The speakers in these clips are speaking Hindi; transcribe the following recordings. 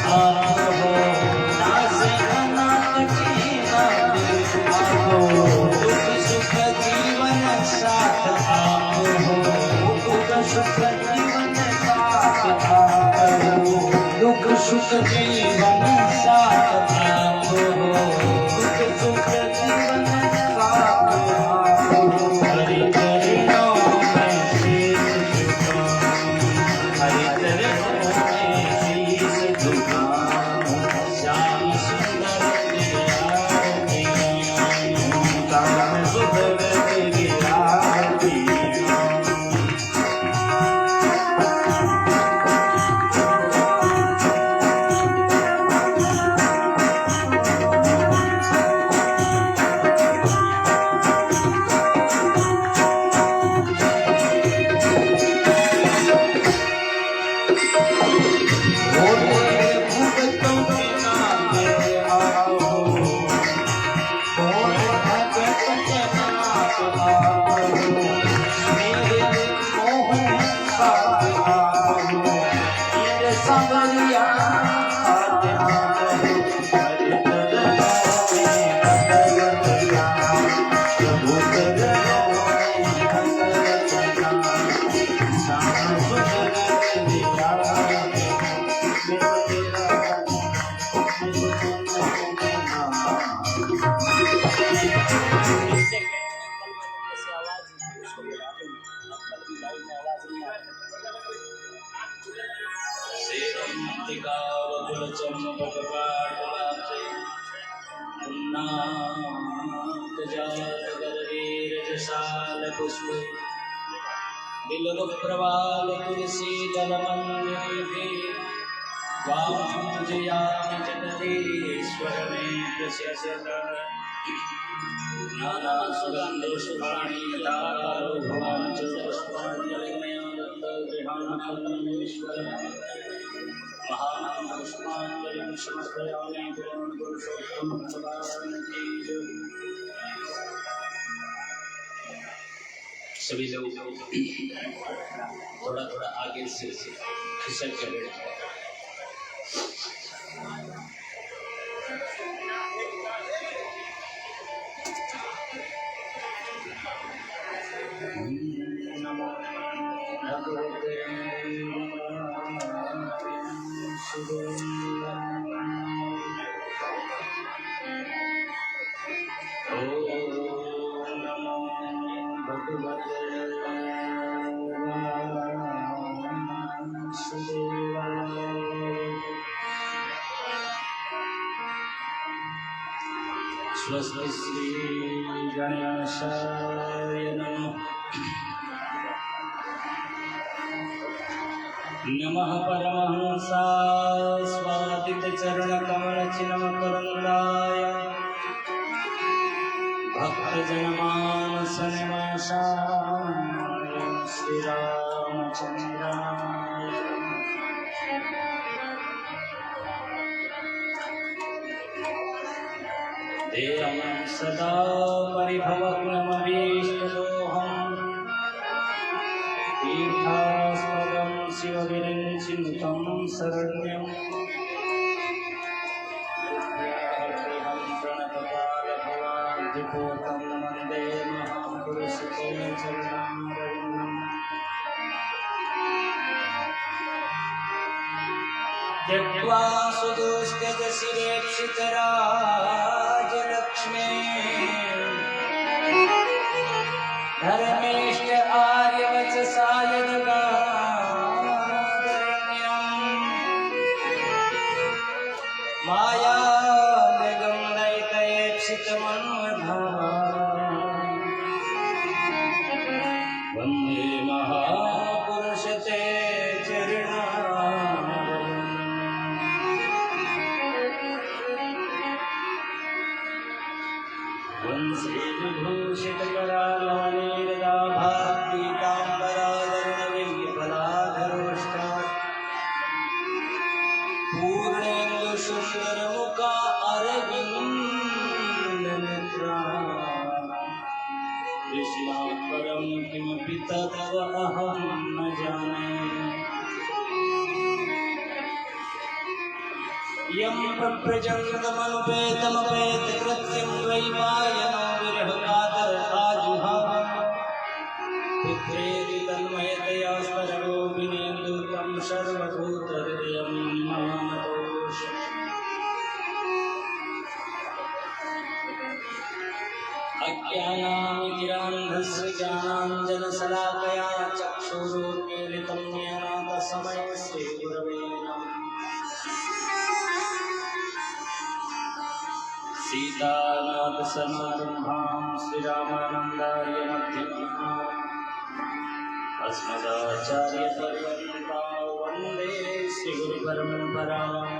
आप हो, दास अनाथ की नाथ आप हो, दुख सुख जीवन साथ आप हो, दुख सुख जीवन साथ आप हो, दुख सुख जीवन साथ आप हो, दुख सुख जीवन साथ आप हो। हरि चरणों में शीश झुकाऊं, हरि चरणों में शीश झुकाऊं, श्याम सुंदर तेरी आरती गाऊं, श्याम सुंदर तेरी आरती गाऊं। प्रवाल तुलसी दल मंदिरे वामजयामि जगदीश्वर में प्रशस्त नाना सुगंध पुष्पाणि दारो भवान् च पुष्पाञ्जलिर्मयानन्द गृहाणीश्वर महानंद पुष्पाञ्जलिं समर्पयामि पुरुषोत्तम भगवान् की जय। सभी लोग थोड़ा थोड़ा आगे से खिसक कर बैठ जाए। नमो भगवते स्वस्ति श्री गणेशाय नमः। नमः परमहंसा स्वादित चरण कमल चिन्मकरंदाय भक्त जनमानस निवासाय श्री रामचंद्राय। देहं सदा परिभवग्नमभीष्टदोहं तीर्थास्पदं शिवविरञ्चिनुतं शरण्यं देहं प्रणतपालभवाब्धिपूतं वन्दे महापुरुषते चरणारविन्दम्। त्यक्त्वा सुदुष्टज शिरेक्षितराजलक्ष्मी धर्मेष्ट आर्यवचसा यदगारण्यम् मायामृगं दैतयेक्षितमन्वधा वन्दे महापुरुषते विभूषित करालवनीरदाभापीताम्बराधरुणविल्यफलाधरोष्टा पूर्णेन्दु सुन्दरमुखा अरविन्दनेत्रा विस्मात् परं किमपि तव अहं न जाने। यं प्रप्रचण्डमनुपेतमपेतकृत्यं द्वैपायनो विरहकातर आजुहाव पुत्रेति तन्मयतया स्मरणो विनेन्दु तं सर्वभूतहृदयं मानतोष अज्ञानामितिरान्धस्य ज्ञानाञ्जनशलाकया चक्षुरुन्मीलितं येन तस्मै श्रीगुरवे नमः। सीतानाथसमारम्भां श्रीरामानन्दाय मध्यमाम् अस्मदाचार्यपर्यन्तां वन्दे श्रीगुरुपरम्पराम्।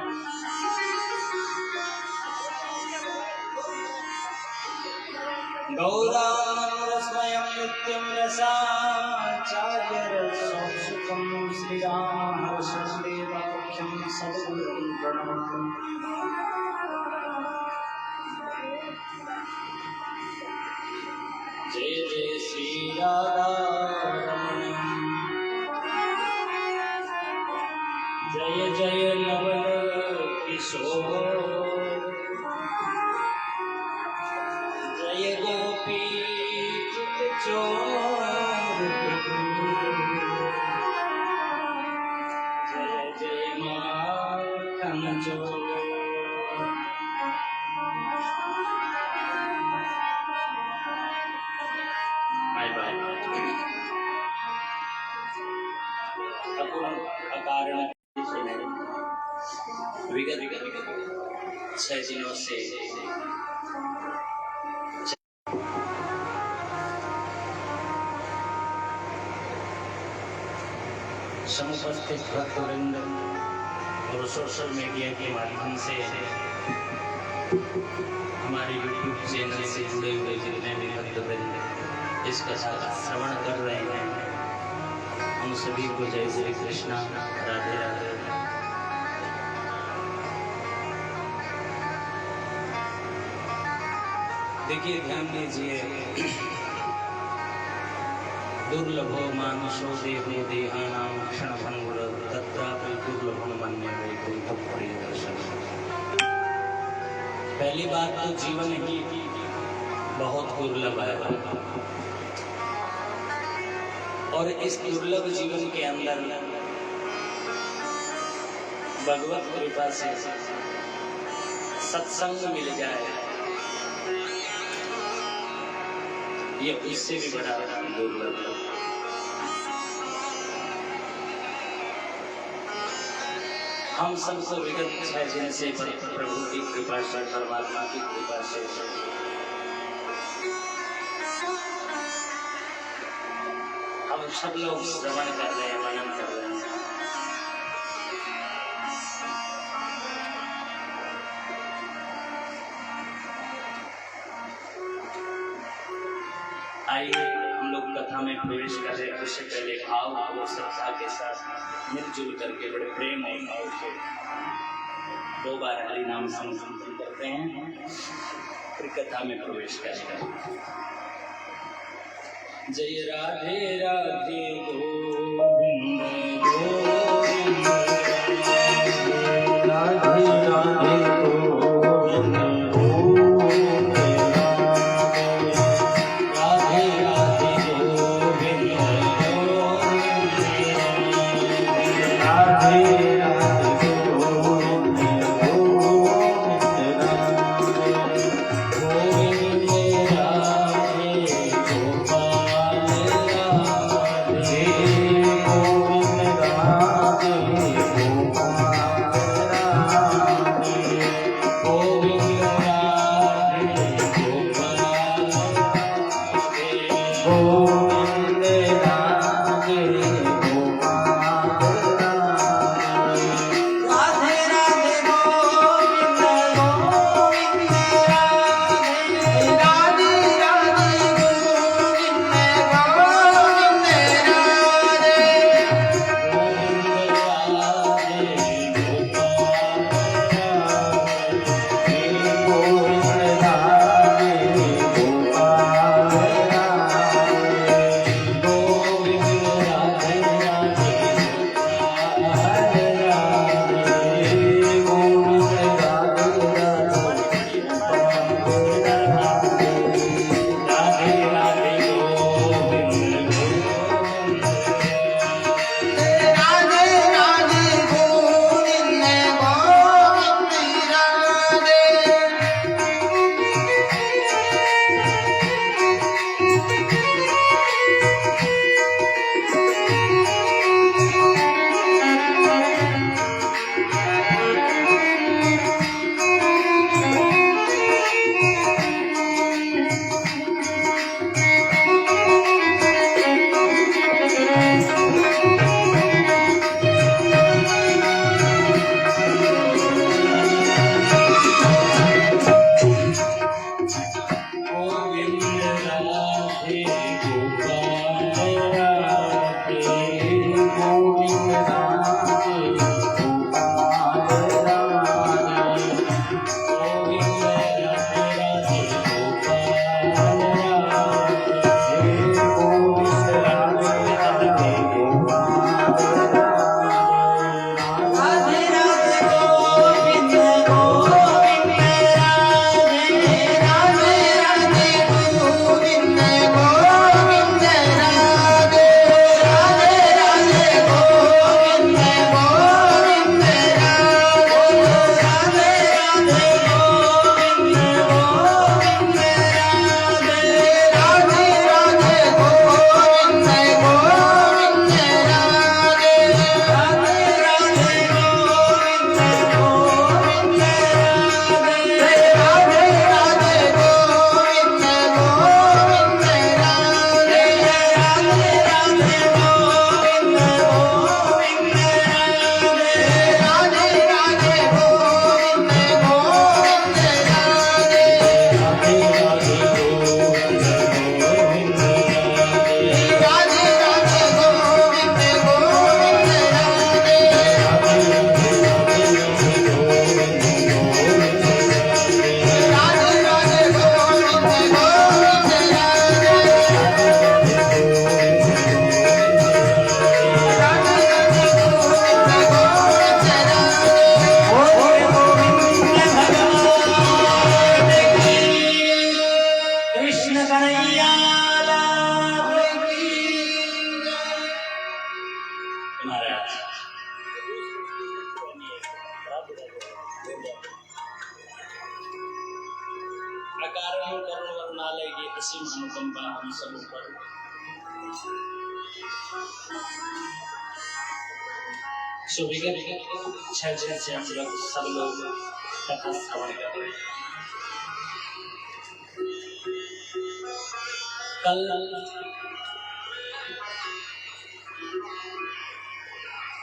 गौरामस्मयं नित्यं रसाचार्यरसौसुखं श्रीरामहर्षदेवाख्यं सद्गुरुं प्रणमामि। जय जय श्री राधारमण जय जय नवल किशोर जय गोपी चोर जय जय माखन चोर। विगत 6 दिनों से समुपस्थित भक्तवृंद और सोशल मीडिया के माध्यम से हमारे YouTube चैनल से जुड़े हुए जितने भी भक्तवृंद इसका श्रवण कर रहे हैं, हम सभी को जय श्री कृष्णा, राधे राधे। देखिए, ध्यान दीजिए, दुर्लभो मानुषो देहो देहानां क्षणभंगुर तत्रापि दुर्लभं मन्ये वैकुंठं प्रियदर्शनम्। पहली बात तो जीवन ही बहुत दुर्लभ है और इस दुर्लभ जीवन के अंदर भगवत कृपा से सत्संग मिल जाए, ये इससे भी बड़ा दुर्लभ है। हम सबको विगत 6 दिन से प्रभु की कृपा से, परमात्मा की कृपा से हम सब लोग श्रवण कर रहे हैं, मनन कर रहे हैं। आइए हम लोग कथा में प्रवेश कर रहे हैं। उससे पहले भाव और श्रद्धा के साथ मिलजुल करके बड़े प्रेम और भाव से 2 बार हरि नाम संकीर्तन करते हैं, फिर कथा में प्रवेश करेंगे। जय राधे राधे गोविंद गोविंद, राधे राधे गोविंद गोविंद, राधे राधे गोविंद गोविंद, राधे राधे गोविंद गोविंद, गोविंद राधे गोपाल राधे, गोविंद राधे हिमालय की असीम अनुकंपा हम सब पर। सुबह 6 बजे से हम लोग सब लोग कथा श्रवण कर रहे हैं। कल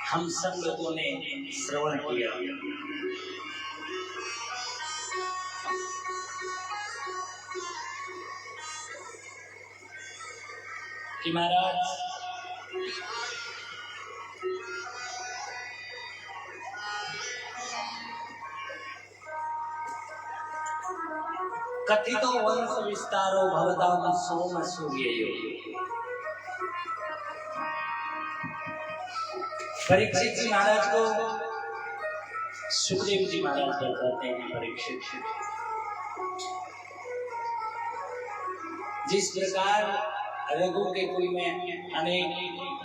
हम सब लोगों ने श्रवण किया कि महाराज कथितो वंश विस्तारो भवतां सोम सूर्ययो। परीक्षित जी महाराज को सुखदेव जी महाराज बताते हैं, परीक्षित जिस प्रकार रघु के कुल में अनेक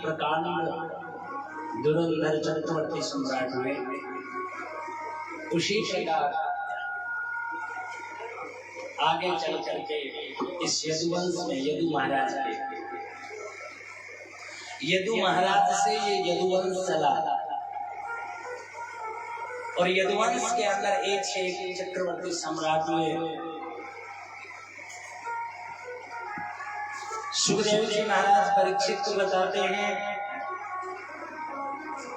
प्रकांड धुरंधर चक्रवर्ती सम्राट हुए, उसी प्रकार आगे चल करके इस यदुवंश में यदु महाराज से ये यदुवंश चला और यदुवंश के अंदर एक से एक चक्रवर्ती सम्राट हुए। सुखदेव जी महाराज परीक्षित को बताते हैं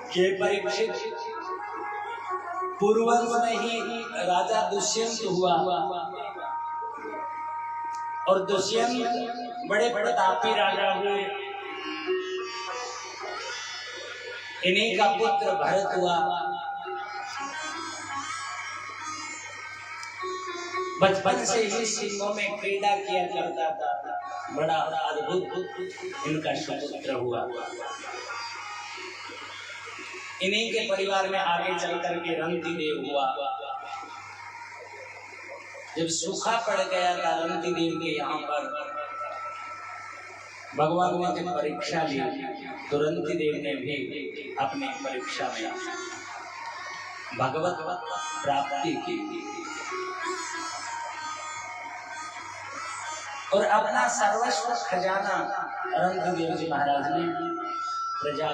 कि परीक्षित पूर्ववंश में ही राजा दुष्यंत हुआ और दुष्यंत बड़े प्रतापी राजा हुए। इन्हीं का पुत्र भरत हुआ। बचपन से ही सिंहों में क्रीड़ा किया करता था, बड़ा अद्भुत इनका सुपुत्र हुआ। इन्हीं के परिवार में आगे चल करके रंती देव हुआ। जब सूखा पड़ गया था रंती देव के यहाँ पर, भगवान ने जब परीक्षा ली तो रंती देव ने भी अपनी परीक्षा में भगवत प्राप्ति की और अपना सर्वस्व खजाना रंती देव जी महाराज ने प्रजा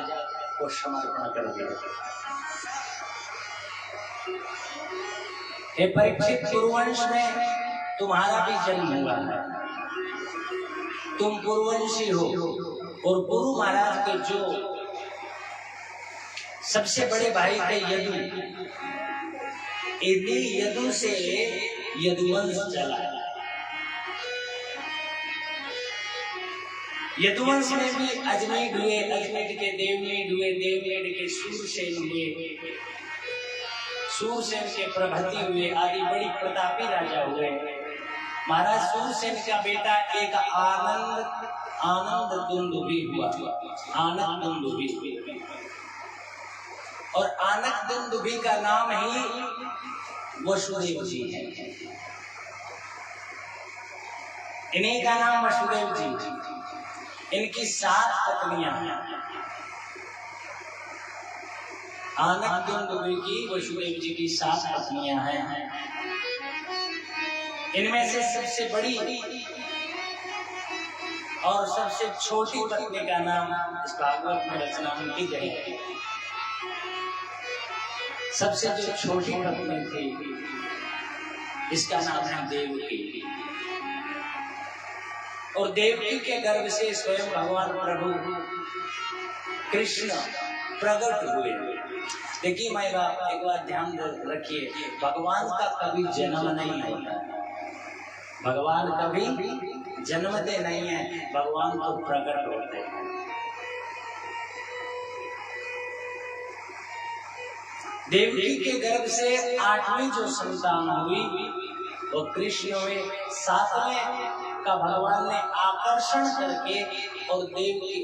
को समर्पण कर दिया। हे परीक्षित, पूर्ववंश में तुम्हारा भी जन्म हुआ है, तुम पूर्ववंशी हो और गुरु महाराज के जो सबसे बड़े भाई थे यदु, यदु से यदुवंश चला। यदुवंश में भी अजमेर हुए, अजमेर के देवमेढ़ हुए, देवमेढ़ के सूरसेन हुए, सूरसेन के प्रभति हुए, आदि बड़ी प्रतापी राजा हुए। महाराज सूरसेन का बेटा एक आनंद दुंदुभी हुआ, आनंद दुंदुभी, और आनंद दुंदुभी का नाम ही वसुदेव जी है। इन्हीं का नाम वसुदेव जी। इनकी 7 पत्नियां हैं। आनंद दुंदुभी की वसुदेव जी की 7 पत्नियां हैं। इनमें से सबसे बड़ी और सबसे छोटी पत्नी का नाम इस भागवत में रचना उनकी गई है। सबसे जो छोटी पत्नी थी इसका नाम है देवकी, और देवकी के गर्भ से स्वयं भगवान प्रभु कृष्ण प्रकट हुए। देखिए माई बाप, एक बात ध्यान रखिए, भगवान का कभी जन्म नहीं होता है, भगवान कभी जन्मते नहीं है, भगवान तो प्रकट होते हैं। देवकी के गर्भ से 8वीं जो संतान हुई वो कृष्ण हुए। 7वें का भगवान ने आकर्षण करके और देवकी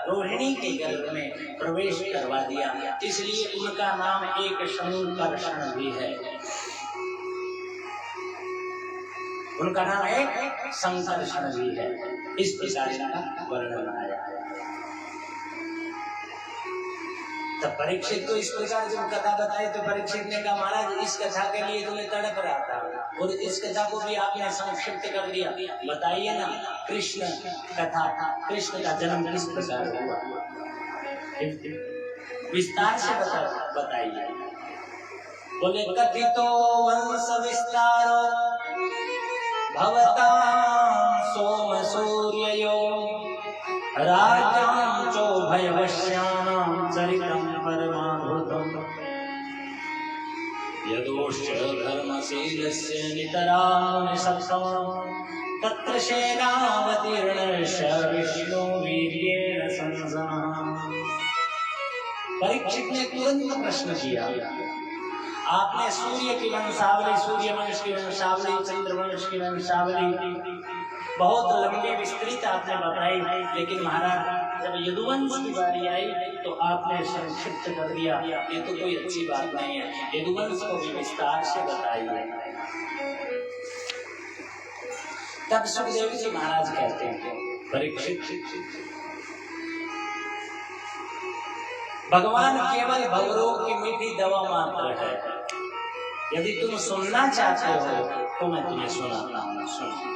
रोहिणी के गर्भ में प्रवेश करवा दिया, इसलिए उनका नाम एक संकर्षण भी है। उनका नाम एक संकर्षण भी है। इस प्रकार का वर्णन आया है। तब परीक्षित को इस प्रकार जब कथा बताई तो परीक्षित ने कहा महाराज इस कथा के लिए तुम्हें तड़प रहा था और इस कथा को भी आपने संक्षिप्त कर दिया, बताइए ना कृष्ण कथा, कृष्ण का जन्म किस प्रकार हुआ, विस्तार से बताइए। बोले कथितो वंश विस्तारो भवतां सोम सूर्ययो राज्यां चोभयवश्यानां चरितं परमाद्भुतम् यदोश्च धर्मशीलस्य नितरां सत्समं तत्र सेनावतीर्णश्च विष्णु वीर्येण संसनः। परीक्षित ने तुरंत प्रश्न किया, आपने सूर्य की वंशावली, सूर्य वंश की वंशावली, चंद्र वंश की वंशावली बहुत लंबी विस्तृत आपने बताई, लेकिन महाराज जब यदुवंश की बारी आई तो आपने संक्षिप्त कर दिया, ये तो कोई अच्छी बात नहीं है, यदुवंश को भी विस्तार से बताइए। तब सुखदेव जी महाराज कहते हैं परीक्षित, भगवान केवल भवरोग की मीठी दवा मात्र है, यदि तुम सुनना चाहते हो तो मैं तुम्हें सुनाता हूँ, सुनो।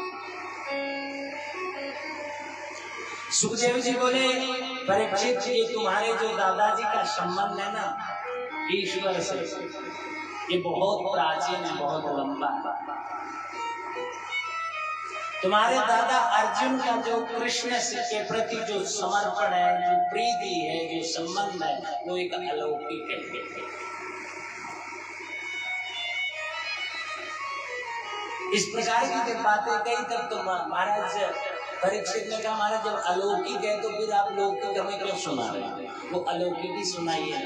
सुखदेव जी बोले परीक्षित ये तुम्हारे जो दादाजी का संबंध है ना ईश्वर से, ये बहुत प्राचीन है, बहुत लंबा है। तुम्हारे दादा अर्जुन का जो कृष्ण के प्रति जो समर्पण है, जो प्रीति है, जो संबंध है, वो एक अलौकिक है। इस प्रकार की जब बातें कही तब तो महाराज परीक्षित ने कहा महाराज जब अलौकिक है तो फिर आप लौकिक हमें क्यों सुना रहे हैं, वो अलौकिक ही सुनाइए।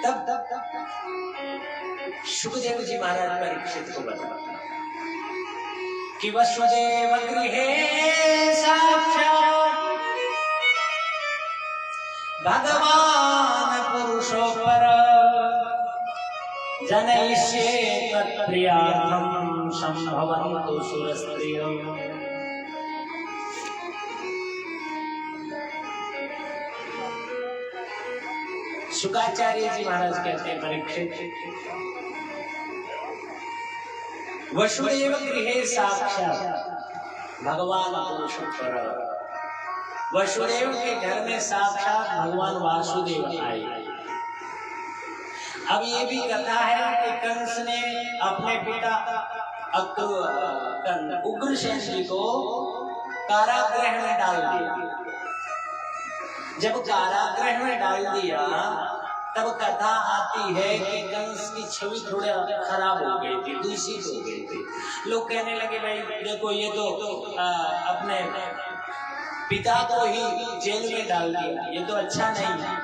तब सुखदेव जी महाराज परीक्षित को बताते कि वसुदेव गृहे साक्षात् भगवान पुरुषोत्तर जनयिष्ये तत्प्रियार्थं संभवन्तु सुरस्त्रियो। शुकाचार्य जी महाराज कहते हैं परीक्षित, वसुदेव गृहे साक्षात् भगवान पुरुषोत्तर, वसुदेव के घर में साक्षात भगवान वासुदेव आए। अब ये भी कथा है कि कंस ने अपने पिता उग्रसेन जी को कारागृह में डाल दिया। जब कारागृह में डाल दिया तब कथा आती है कि कंस की छवि थोड़ा खराब हो गई थी, दूषित हो गई थी। लोग कहने लगे भाई देखो ये तो अपने पिता को ही जेल में डाल दिया, ये तो अच्छा नहीं है,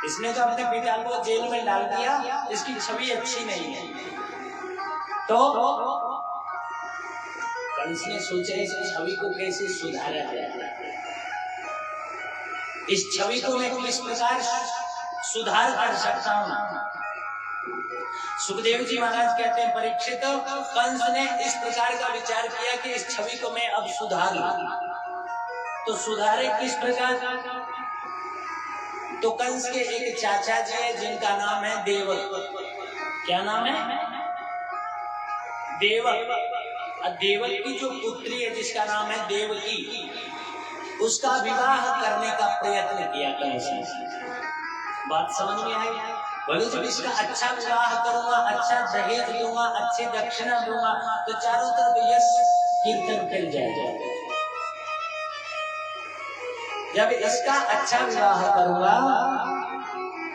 इसने तो अपने पिता को जेल में डाल दिया, इसकी छवि अच्छी नहीं है। तो कंस ने सोचा इस छवि को कैसे सुधारा जाए, इस छवि को मैं किस प्रकार सुधार कर सकता हूँ। सुखदेव जी महाराज कहते हैं परीक्षित, कंस ने इस प्रकार का विचार किया कि इस छवि को मैं अब सुधार लूं, तो सुधारे किस प्रकार। तो कंस के एक चाचा जी है जिनका नाम है देवक। क्या नाम है? देवक। देवक की जो पुत्री है जिसका नाम है देवकी, उसका विवाह करने का प्रयत्न किया कंस ने। बात समझ में आई? बोले जब इसका अच्छा विवाह करूंगा, अच्छा दहेज दूंगा, अच्छी दक्षिणा दूंगा तो चारों तरफ यश कीर्तन फैल जाएगा। जब इसका अच्छा विवाह करूंगा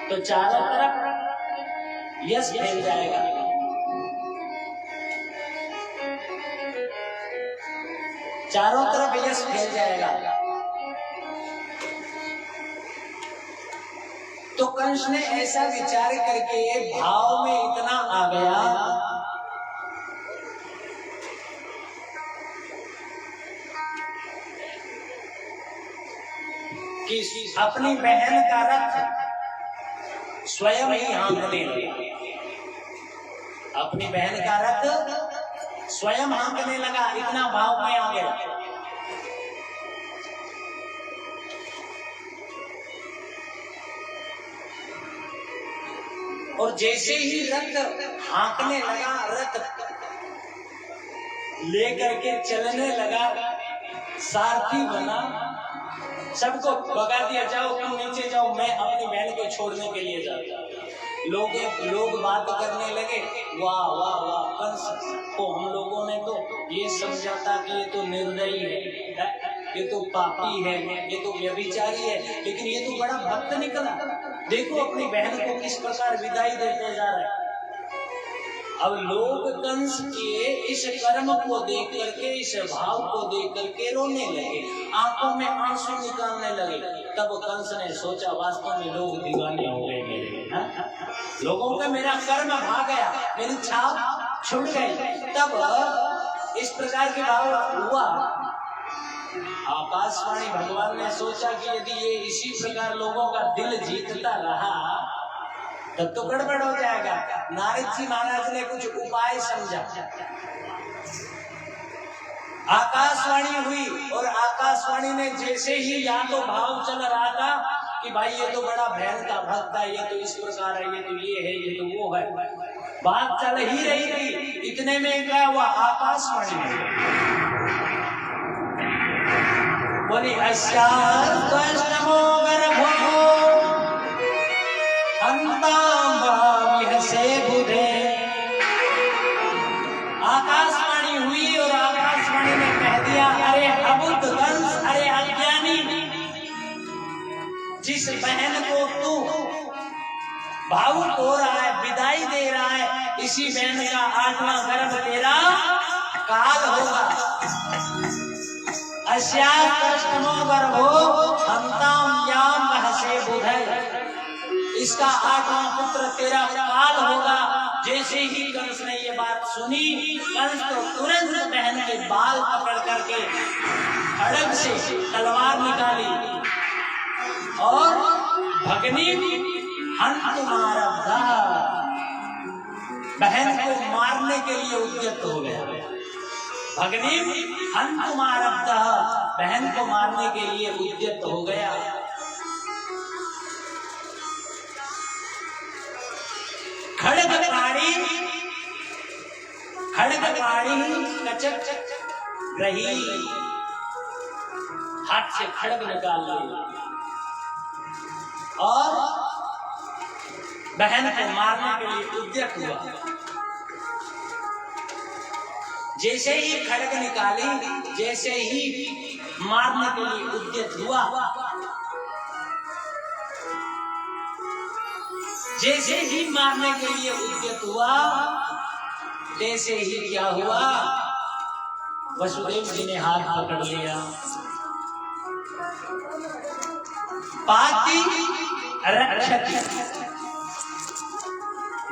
तो चारों तरफ यश फैल जाएगा। चारों तरफ यश फैल जाएगा। तो कंस ने ऐसा विचार करके भाव में इतना आ गया कि अपनी बहन का रथ स्वयं ही हाँकने लगा। अपनी बहन का रथ स्वयं हाँकने लगा, इतना भाव में आ गया। और जैसे ही रथ हाँकने लगा, रथ लेकर के चलने लगा, सारथी बना, सबको भगा दिया, जाओ तुम नीचे जाओ, मैं अपनी बहन को छोड़ने के लिए जाता। लोग बात करने लगे, वाह वाह वाह, कंस को हम लोगों ने तो ये समझा था कि ये तो निर्दयी है, ये तो पापी है, ये तो व्यभिचारी है, लेकिन ये तो बड़ा भक्त निकला। देखो अपनी बहन को किस प्रकार विदाई देते जा रहा है। अब लोग कंस के इस कर्म को देख करके, इस भाव को देख करके रोने लगे, आंखों में आंसू निकालने लगे। तब कंस ने सोचा वास्तव में लोग दीवाने हो गए मेरे, लोगों का मेरा कर्म भाग गया, मेरी छाप छूट गई। तब इस प्रकार के भाव हुआ। आकाशवाणी भगवान ने सोचा कि यदि ये इसी प्रकार लोगों का दिल जीतता रहा तब तो गड़बड़ हो जाएगा। नारद जी महाराज ने कुछ उपाय समझा। आकाशवाणी हुई और आकाशवाणी ने जैसे ही या तो भाव चल रहा था कि भाई ये तो बड़ा भैन का भक्त है, ये तो इस प्रकार है, ये तो ये है, ये तो वो है, बात चल ही रही थी। इतने में क्या हुआ, आकाशवाणी बोली अस्यास्तमो गर्भो से बुधे। आकाशवाणी हुई और आकाशवाणी ने कह दिया, अरे अबुद्ध कंस, अरे अज्ञानी, जिस बहन को तू भावुक हो रहा है, विदाई दे रहा है, इसी बहन का 8वां गर्भ तेरा काल होगा। अस्यास्तमो गर्भो हंताम याम रहसे बुधे, इसका 8वां पुत्र तेरा काल होगा। जैसे ही कंस ने ये बात सुनी, कंस तो तुरंत बहन के बाल पकड़ करके खड्ग से तलवार निकाली और भगनी हंतुमारब्धा, बहन को मारने के लिए उद्यत हो गया। भगनी हंतुमारब्धा, बहन को मारने के लिए उद्यत हो गया। खड्गकाड़ी कचक रही, हाथ से खड्ग निकाल लिया और बहन को मारने के लिए उद्यत हुआ। जैसे ही खड्ग निकाली, जैसे ही मारने के लिए उद्यत हुआ, जैसे ही मारने के लिए उद्यत हुआ, तैसे ही क्या हुआ, वसुदेव जी ने हाथ पकड़ लिया। पाति रक्षति,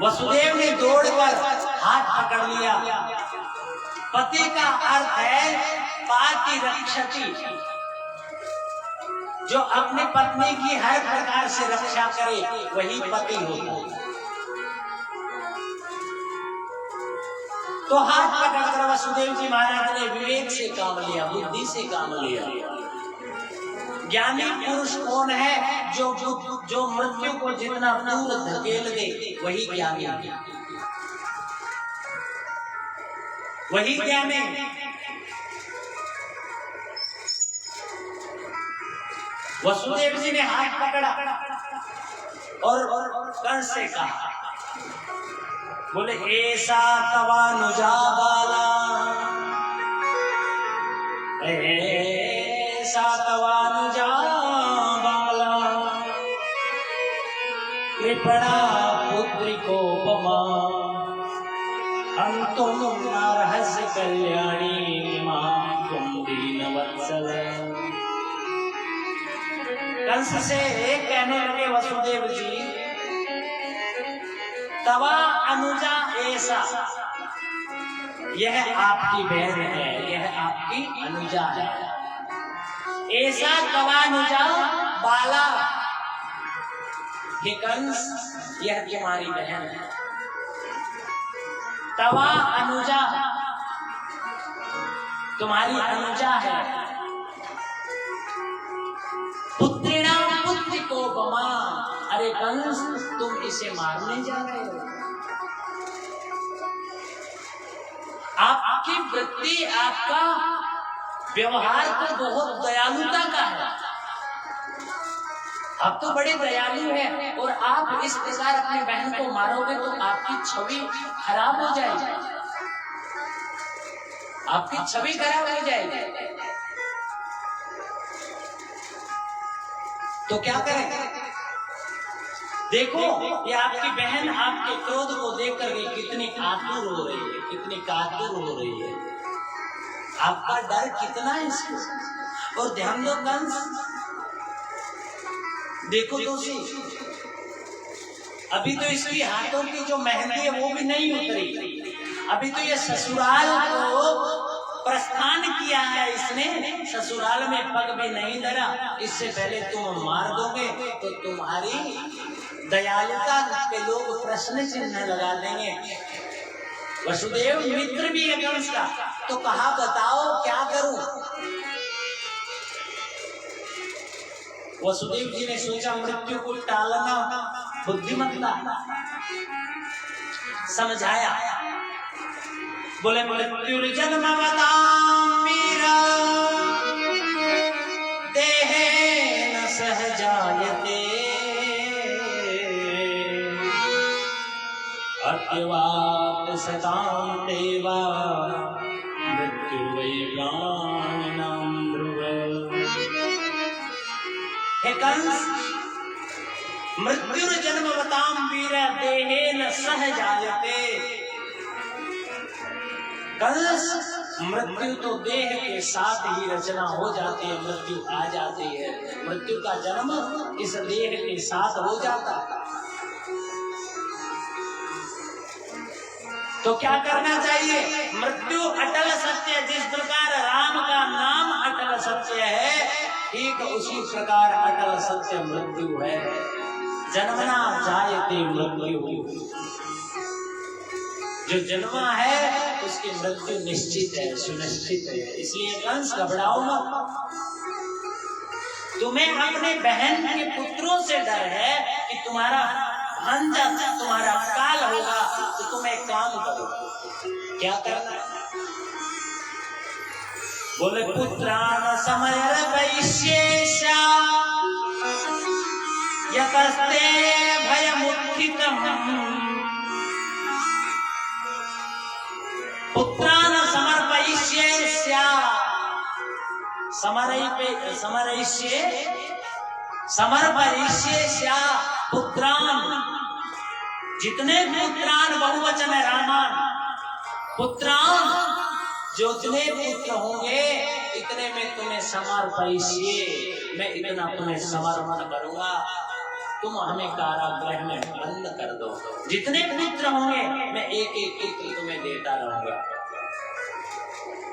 वसुदेव ने दौड़कर हाथ पकड़ लिया। पति का अर्थ है पाति रक्षति, जो अपनी पत्नी की हर प्रकार से रक्षा करे वही पति होता है। तो हाथ पकड़कर वसुदेव जी महाराज ने विवेक से काम लिया, बुद्धि से काम लिया। ज्ञानी पुरुष कौन है, जो मृत्यु को जितना दूर धकेल दे वही ज्ञानी है, वही ज्ञानी। वसुदेव जी ने हाथ पकड़ा और कंस से कहा, बोले ऐसा तवानुजा बाला, ऐसा तवानुजा बाला, कृपणा पुत्री कोपमा, हम तुम रहस्य कल्याणी मां तुम दीनवत्सल। कंस से कहने लगे वसुदेव जी, तवा अनुजा ऐसा, यह आपकी बहन है, यह आपकी अनुजा है। ऐसा तवा अनुजा बाला, हे कंस यह तुम्हारी बहन है। तवा अनुजा तुम्हारी अनुजा है। पुत्रिणा पुत्री को बमा, अरे कंस तुम इसे मारने जा रहे हो? आपकी वृत्ति, आपका व्यवहार तो बहुत दयालुता का है, आप तो बड़े दयालु हैं, और आप इस प्रकार अपनी बहन को मारोगे तो आपकी छवि खराब हो जाएगी, आपकी छवि खराब हो जाएगी। तो क्या करें? देखो, ये आपकी बहन आपके क्रोध को देख करके कितनी आतुर हो रही है, कितनी कातुर हो रही है, आपका डर कितना है इसको। और ध्यान दो कंस, देखो दोषी, अभी तो इसकी हाथों की जो मेहंदी है वो भी नहीं उतरी, अभी तो ये ससुराल को प्रस्थान किया है इसने, ससुराल में पग भी नहीं धरा। इससे पहले तुम मार दोगे तो तुम्हारी दयालुता पे लोग प्रश्न चिन्ह लगा देंगे। वसुदेव मित्र भी है कंस का, तो कहा बताओ क्या करूं? वसुदेव जी ने सोचा मृत्यु को टालना बुद्धिमत्ता, समझाया, बोले मृत्यु जन्मवतां वीरा देहे न सहजायते अत्यवाप सतां देवा मृत्युर्वै प्राणिनां ध्रुव। हे कंस, मृत्युर्जन्मवतां वीर देहेन सह जायते। कंस, मृत्यु तो देह के साथ ही रचना हो जाती है, मृत्यु आ जाती है, मृत्यु का जन्म इस देह के साथ हो जाता है। तो क्या करना चाहिए? मृत्यु अटल सत्य, जिस प्रकार राम का नाम अटल सत्य है, ठीक उसी प्रकार अटल सत्य मृत्यु है। जन्मना जायते मृत्यु, जो जन्मा है उसकी मृत्यु निश्चित है, सुनिश्चित है। इसलिए कंस घबराओ मत। तुम्हें अपने बहन के पुत्रों से डर है कि तुम्हारा भांजा, तुम्हारा काल होगा, तो तुम एक काम करो। क्या करना है? बोले पुत्रान समयर वैश्येषा यतस्ते भयमुत्थितम् पुत्रान समर्पयिष्ये समर्पयिष्ये पुत्रान, जितने पुत्रान बहुवचन है रामान, पुत्रान, जो जितने पुत्र होंगे इतने में तुम्हें समर्पयिष्ये, मैं इतना तुम्हें समर्पण करूंगा, तुम हमें कारागृह में बंद कर दो। जितने पुत्र होंगे मैं एक एक पुत्र तुम्हें देता रहूंगा,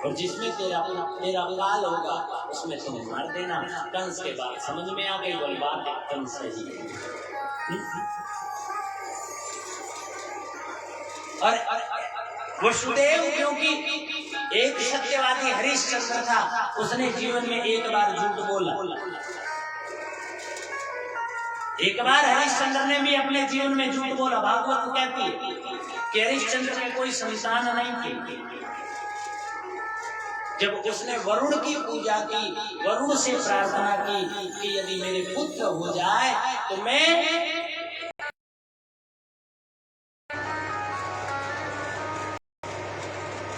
और जिसमें तेरा काल होगा उसमें तुम मार देना। कंस के बाद समझ में आ गई, बोल बात एकदम सही है। और वसुदेव, क्योंकि एक सत्यवादी हरिश्चंद्र था, उसने जीवन में एक बार झूठ बोला। एक बार हरिश्चंद्र ने भी अपने जीवन में झूठ बोला। भागवत कहती है कि हरिश्चंद्र में कोई संतान नहीं थी। जब उसने वरुण की पूजा की, वरुण से प्रार्थना की कि यदि मेरे पुत्र हो जाए तो मैं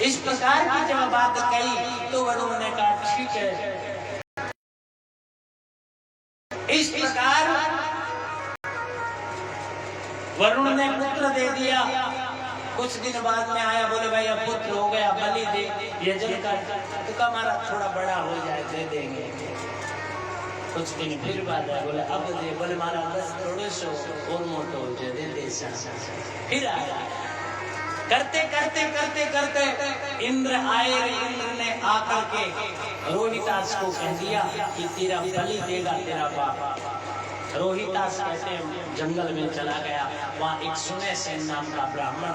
इस प्रकार की जब बात कही तो वरुण ने कहा ठीक है। इस प्रकार वरुण ने पुत्र दे दिया। कुछ दिन बाद में आया, बोले भाई अब पुत्र हो गया, बलि दे, यजन कर, तो का हमारा थोड़ा बड़ा हो जाए दे देंगे। कुछ दिन फिर बाद आया, बोले अब दे, बोले हमारा बस थोड़े सो और मोटो हो जाए दे दे। फिर आया, करते करते करते करते इंद्र आए। इंद्र ने आकर के रोहितास को कह दिया कि तेरा बलि देगा तेरा बाप। रोहितास कहते जंगल में चला गया, वहाँ एक सुनैसेन नाम का ब्राह्मण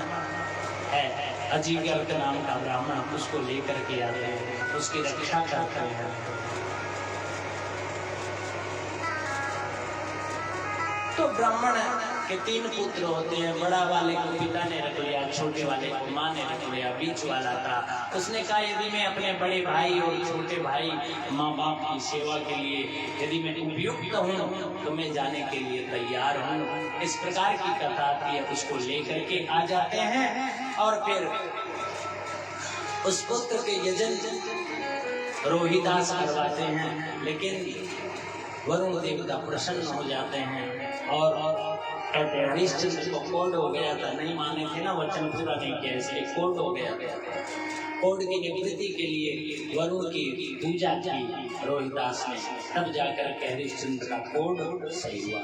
है, अजीगर नाम का ब्राह्मण, उसको लेकर के आते हैं, उसकी रक्षा करते हैं। तो ब्राह्मण कि 3 पुत्र होते हैं, बड़ा वाले को पिता ने रख लिया, छोटे वाले को माँ ने रख लिया, बीच वाला था। उसने कहा यदि मैं अपने बड़े भाई और छोटे भाई माँ बाप की सेवा के लिए यदि मैं उपयुक्त हूँ तो मैं जाने के लिए तैयार हूँ। इस प्रकार की कथा थी। उसको लेकर के आ जाते हैं और फिर उस पुत्र के यजन रोहिदास करवाते हैं, लेकिन वरुण देवता प्रसन्न हो जाते हैं और हरिश्चंद्र को कोड हो गया था, नहीं माने थे ना, वचन पूरा नहीं किया, इसलिए कोड हो गया था। कोड की निवृत्ति के लिए वरुण की पूजा की रोहिदास ने, तब जाकर के हरिश्चंद्र का कोड सही हुआ।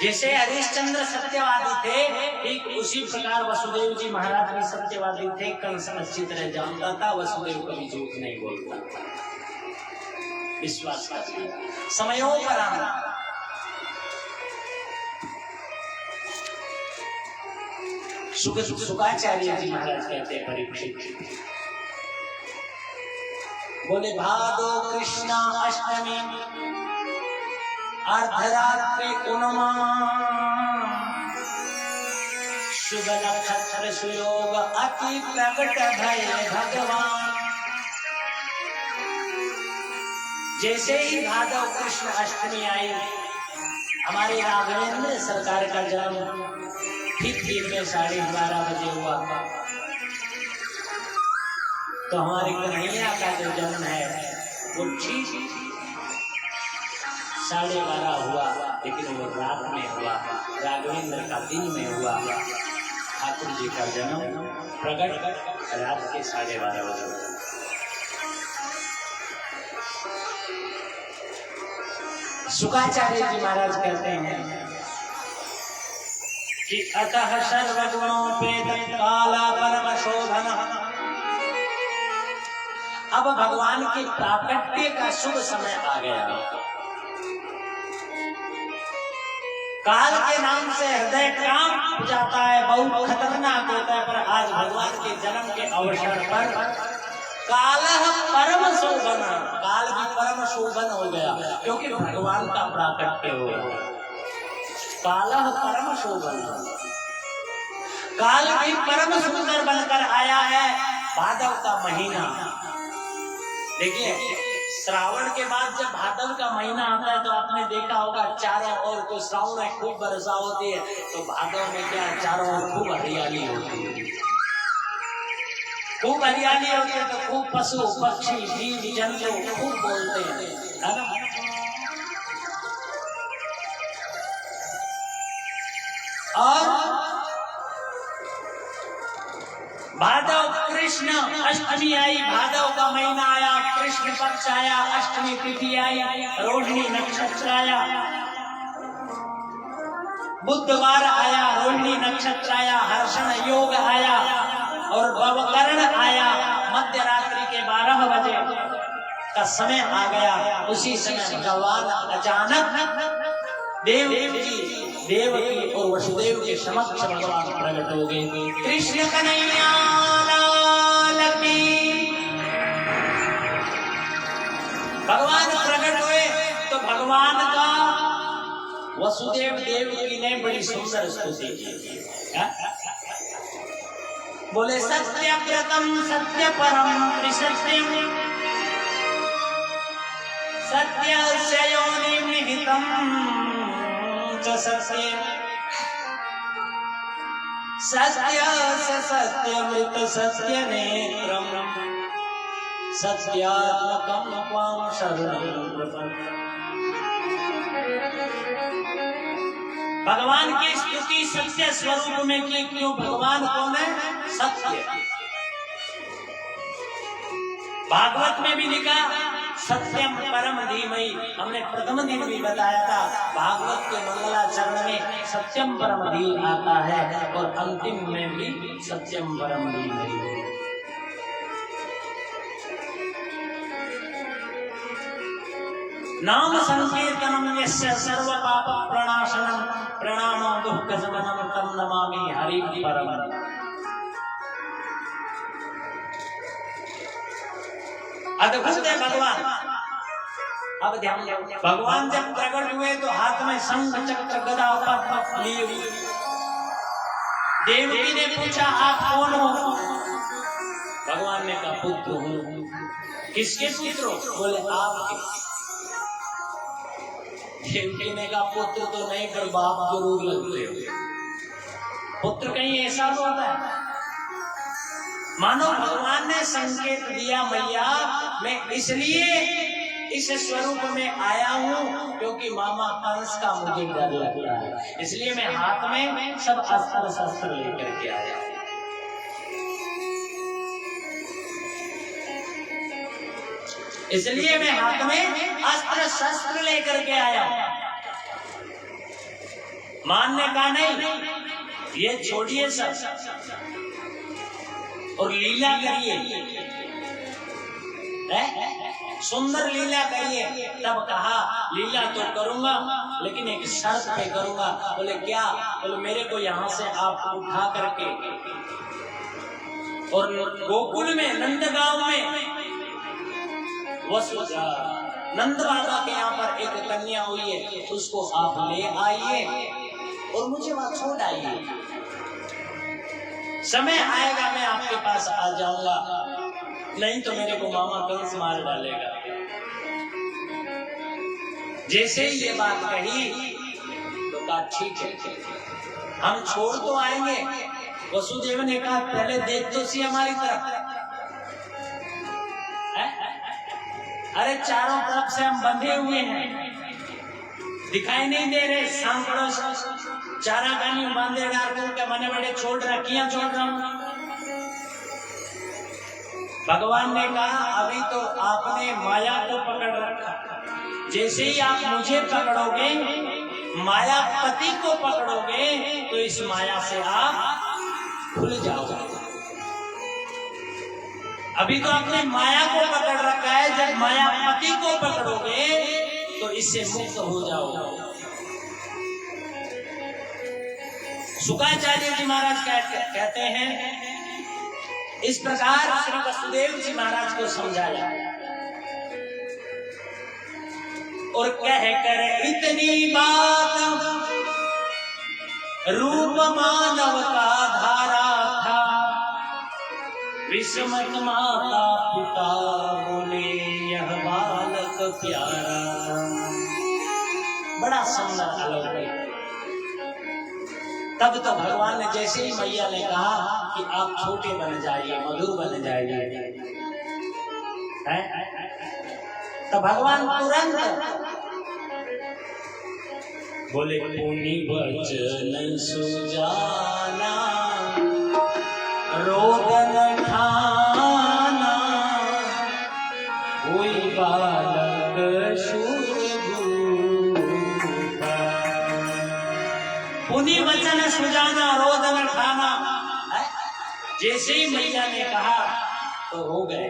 जैसे हरिश्चंद्र सत्यवादी थे, ठीक उसी प्रकार वसुदेव जी महाराज भी सत्यवादी थे। कंस अच्छी तरह जानता था, वसुदेव कभी झूठ नहीं बोलता, विश्वास करता। समयों पर आना। शुकाचार्य जी महाराज कहते हैं परीक्षित, बोले भादो कृष्णा अष्टमी अर्धरात्रि उन्मा शुभ नक्षत्र सुयोग अति प्रकट भय भगवान। जैसे ही भादव कृष्ण अष्टमी आई, हमारे राघवेंद्र सरकार का जन्म ठीक दिन में 12:30 बजे हुआ, तो हमारे कन्हैया का जो जन्म है वो ठीक 12:30 हुआ, लेकिन वो रात में हुआ, राघवेंद्र का दिन में हुआ। ठाकुर जी का जन्म प्रकट रात के 12:30 बजे। शुकाचार्य जी महाराज कहते हैं कि अतः सर्वगुणोपेत काला परम शोभन। अब भगवान के प्राकट्य का शुभ समय आ गया। काल के नाम से हृदय कांप जाता है, बहुत खतरनाक होता है, पर आज भगवान के जन्म के अवसर पर काल परम शोभन, काल भी परम शोभन हो गया, क्योंकि भगवान का प्राकट्य हो गया। काल परम शोभन, काल भी परम सुंदर बनकर आया है। भादव का महीना देखिए, श्रावण के बाद जब भादव का महीना आता है तो आपने देखा होगा चारों ओर, तो श्रावण में खूब वर्षा होती है, तो भादव में क्या चारों ओर खूब हरियाली होती है। खूब हरियाली होती है तो खूब पशु पक्षी जीव जंतु खूब बोलते हैं, है ना। और भादव कृष्ण अष्टमी आई, भादव का महीना आया, कृष्ण पक्ष आया, अष्टमी तिथि आई, रोहिणी नक्षत्र आया, बुधवार आया, रोहिणी नक्षत्र आया, हर्षण योग आया और भवकरण आया। मध्य रात्रि के 12 बजे का समय आ गया। उसी समय भगवान अचानक देवकी और वसुदेव के समक्ष भगवान प्रकट हो गए। कृष्ण कन्हैया लाल की। भगवान प्रकट हुए तो भगवान का वसुदेव देवकी ने बड़ी सुंदर स्तुति की। बोले सत्य प्रतम सत्य परम त्रिसत्यम सत्यस्य योनिं निहितं च सत्ये सत्यस्य सत्यमृत सत्यनेत्रं सत्यात्मकं त्वां शरणं प्रपद्ये। भगवान की स्तुति सत्य स्वरूप में की, क्यों? भगवान कौन है? सत्य। भागवत में भी लिखा सत्यम परम धीमहि। हमने प्रथम दिन भी बताया था, भागवत के मंगलाचरण में सत्यम परम धी आता है और अंतिम में भी सत्यम परम धीमहि। नाम संकीर्तनम यस्य सर्व पाप प्रणाशनम प्रणामो दुःख शमनम तम नमामि हरि परम। अद्भुत है भगवान। अब ध्यान दो, भगवान जब प्रकट हुए तो हाथ में शंख चक्र गदा पद्म लिए हुए। देवकी ने पूछा आप कौन हो? भगवान ने कहा पुत्र हूँ। किसके पुत्र हो? बोले आपके। देवकी ने कहा पुत्र तो नहीं पर बाप जरूर लगते हो। पुत्र कहीं ऐसा तो होता है? मानो भगवान ने संकेत दिया मैया मैं इसलिए इस स्वरूप में आया हूँ क्योंकि मामा कंस का मुझे डर लगता है, इसलिए मैं हाथ में सब अस्त्र शस्त्र लेकर के आया। इसलिए मैं हाथ में अस्त्र शस्त्र लेकर के आया। मान ने कहा नहीं ये छोड़िए सब और लीला करिए, सुंदर लीला करिए। तब कहा लीला तो करूंगा लेकिन एक शर्त पे करूंगा। बोले क्या? बोले मेरे को यहाँ से आप उठा करके और गोकुल में नंदगांव में नंद बाबा के यहाँ पर एक कन्या हुई है, उसको आप ले आइए और मुझे वहां छोड़ आइए। समय आएगा मैं आपके पास आ जाऊंगा, नहीं तो मेरे को मामा कंस मार डालेगा। जैसे ही ये बात कही तो कहा ठीक है हम छोड़ तो आएंगे। वसुदेव ने कहा पहले देख तो सी हमारी तरफ। अरे चारों तरफ से हम बंधे हुए हैं, दिखाई नहीं दे रहे। सांकड़ों चारा गानी बांधे डाल के मने बड़े छोड़ रहा, किया छोड़ रहा हूं। भगवान ने कहा अभी तो आपने माया को पकड़ रखा, जैसे ही आप मुझे पकड़ोगे मायापति को पकड़ोगे तो इस माया से आप खुल जाओगे। अभी तो आपने माया को पकड़ रखा है, जब मायापति को पकड़ोगे तो इससे मुक्त हो जाओगे। शुक्राचार्य जी महाराज कहते हैं इस प्रकार श्री वसुदेव जी महाराज को समझाया और कह कर इतनी बात रूप मानव का धारा था। विषमत माता पिता बोले यह बालक प्यारा। बड़ा सुंदर अलौकिक। तब तो भगवान ने जैसे ही मैया ने कहा कि आप छोटे बन जाइए, मधुर बन जाइए, तो भगवान तुरंत बोले पुनि वचन सुजाना रोदन ठाना कोई बालक पुनि वचन सुजाना रोदन ठाना। जैसे ही मैया ने कहा तो हो गए।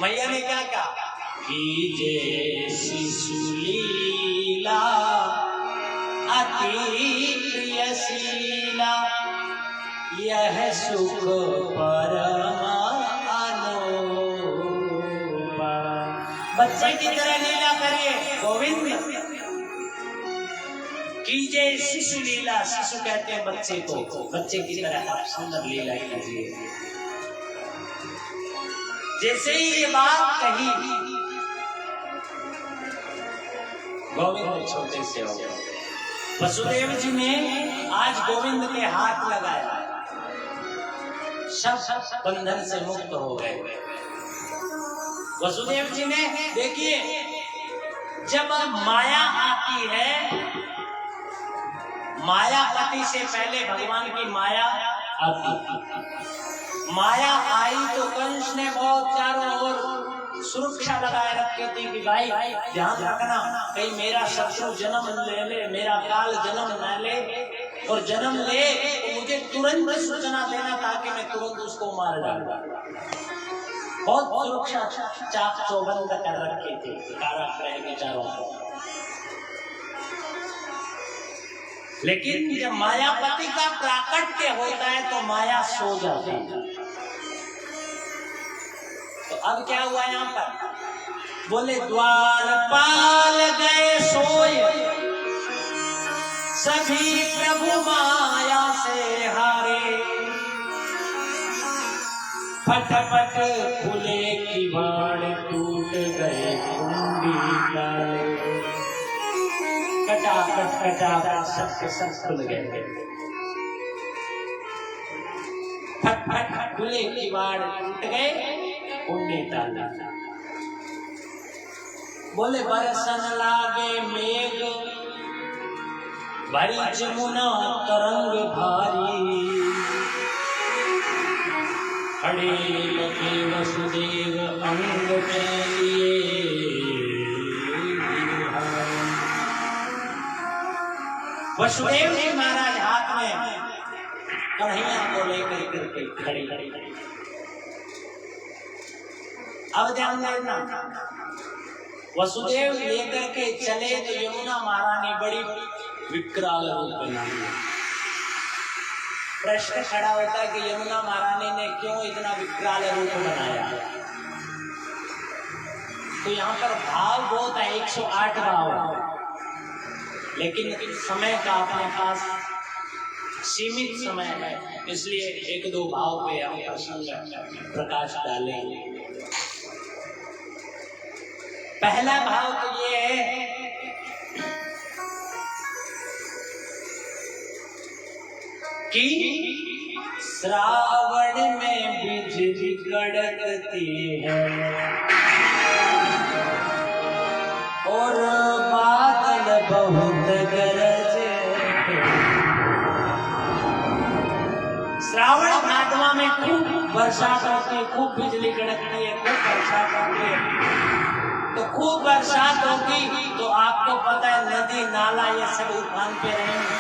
मैया ने क्या कहा? कीजे शिशु लीला अति प्रियशीला यह सुख परम अनोपा। बच्चे की तरह लीला करिए गोविंद। कीजे शिशु लीला, शिशु कहते हैं बच्चे को, बच्चे की तरह आप सुंदर लीला कीजिए। जैसे ही ये बात कही गोविंद छोटे से हो गए। वसुदेव जी ने आज गोविंद के हाथ लगाया, सब बंधन से मुक्त हो गए। वसुदेव जी ने देखिए जब माया आती है, मायापति से पहले भगवान की माया आती। माया आई तो कंस ने बहुत चारों ओर सुरक्षा लगाए रखी थी कि भाई ध्यान रखना कहीं मेरा शत्रु जन्म ले, मेरा काल जन्म न ले, और जन्म ले तो मुझे तुरंत सूचना देना ताकि मैं तुरंत उसको मार डालूं। बहुत सुरक्षा चाक चौबंद कर रखे थे कारागृह के चारों ओर। लेकिन जब मायापति का प्राकट्य होता है तो माया सो जाती है। तो अब क्या हुआ यहाँ पर? बोले द्वारपाल गए सोए, सभी प्रभु माया से हारे। फट फट खुले किवाड़, टूट गए कुंडी ताले। कटाकट कटाकट सब खुल गए। फट फट खुले किवाड़, टूट गए कुंडी ताले। बोले बरसन लागे मेघ, भरी जमुना तरंग भारी। खड़े लगे वसुदेव अंग पे लिए। वसुदेव जी महाराज हाथ में कढ़ैया को लेकर करके खड़े। अब ध्यान देना, वसुदेव लेकर के चले तो यमुना महारानी बड़ी विकराल रूप बना लिया। प्रश्न खड़ा होता है कि यमुना महारानी ने क्यों इतना विकराल रूप बनाया। तो यहाँ पर भाव बहुत है, 108 भाव, लेकिन समय का अपने पास सीमित समय है, इसलिए 1-2 भाव पे हम प्रसंग प्रकाश डालेंगे। पहला भाव तो ये है कि श्रावण में बिजली कड़कती है और बादल बहुत गरजे। श्रावण भादवा में खूब बरसात होती है, खूब बिजली कड़कती है, खूब बरसात होती है। तो खूब बरसात होगी तो आपको पता है नदी नाला ये सब उफान पे रहेंगे।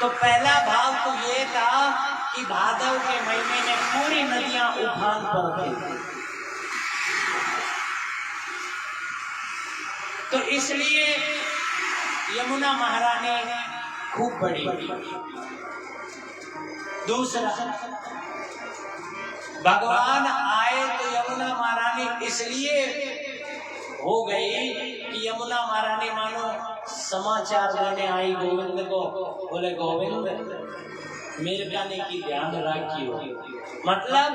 तो पहला भाव तो ये था कि भादव के महीने में पूरी नदियां उफान पर थी, तो इसलिए यमुना महारानी खूब बड़ी। दूसरा, भगवान आए तो यमुना महारानी इसलिए हो गई कि यमुना महारानी मानो समाचार देने आई गोविंद को। बोले गोविंद मेरे गाने की ध्यान रखियो। मतलब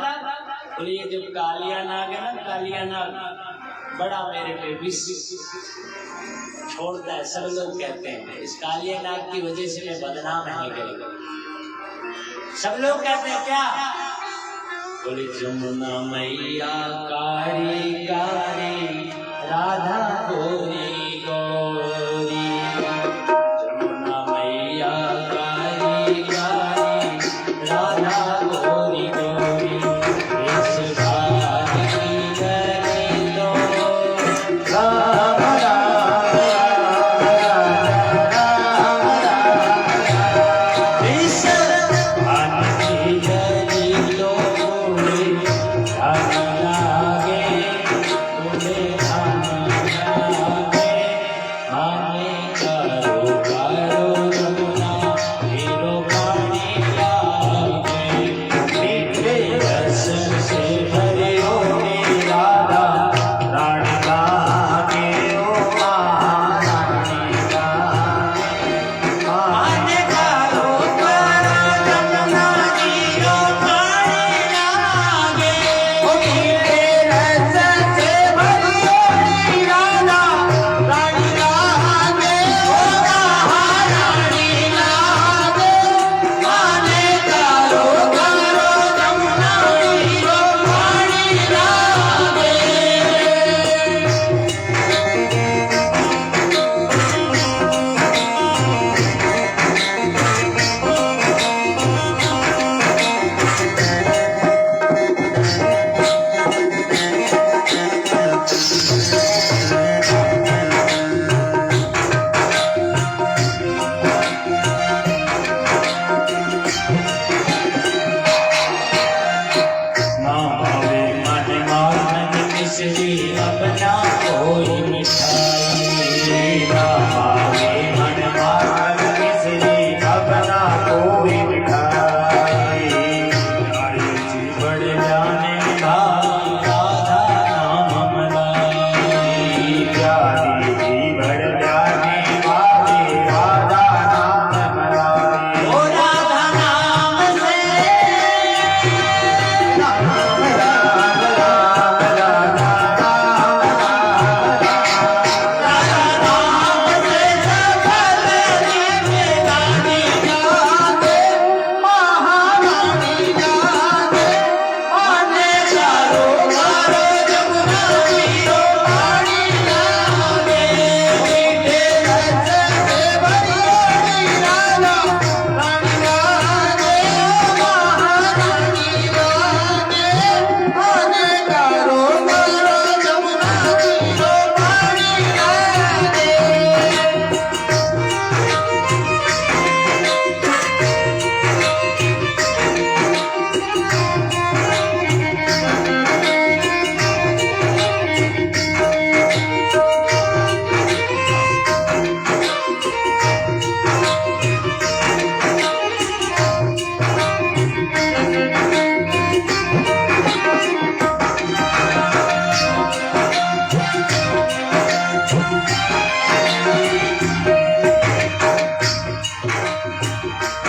बोले ये जो कालिया नाग है ना, कालिया नाग बड़ा मेरे पे विष छोड़ता है, सब लोग कहते हैं इस कालिया नाग की वजह से मैं बदनाम है गई। सब लोग कहते हैं क्या? बोले जमुना मैया कारी कारी, राधा गोरी गोरी। जमुना मैया कारी कारी, राधा गोरी गोरी। इस बात की करी दो राम राम राम राम राम। इस बात की करी दो लागे, तुम्हें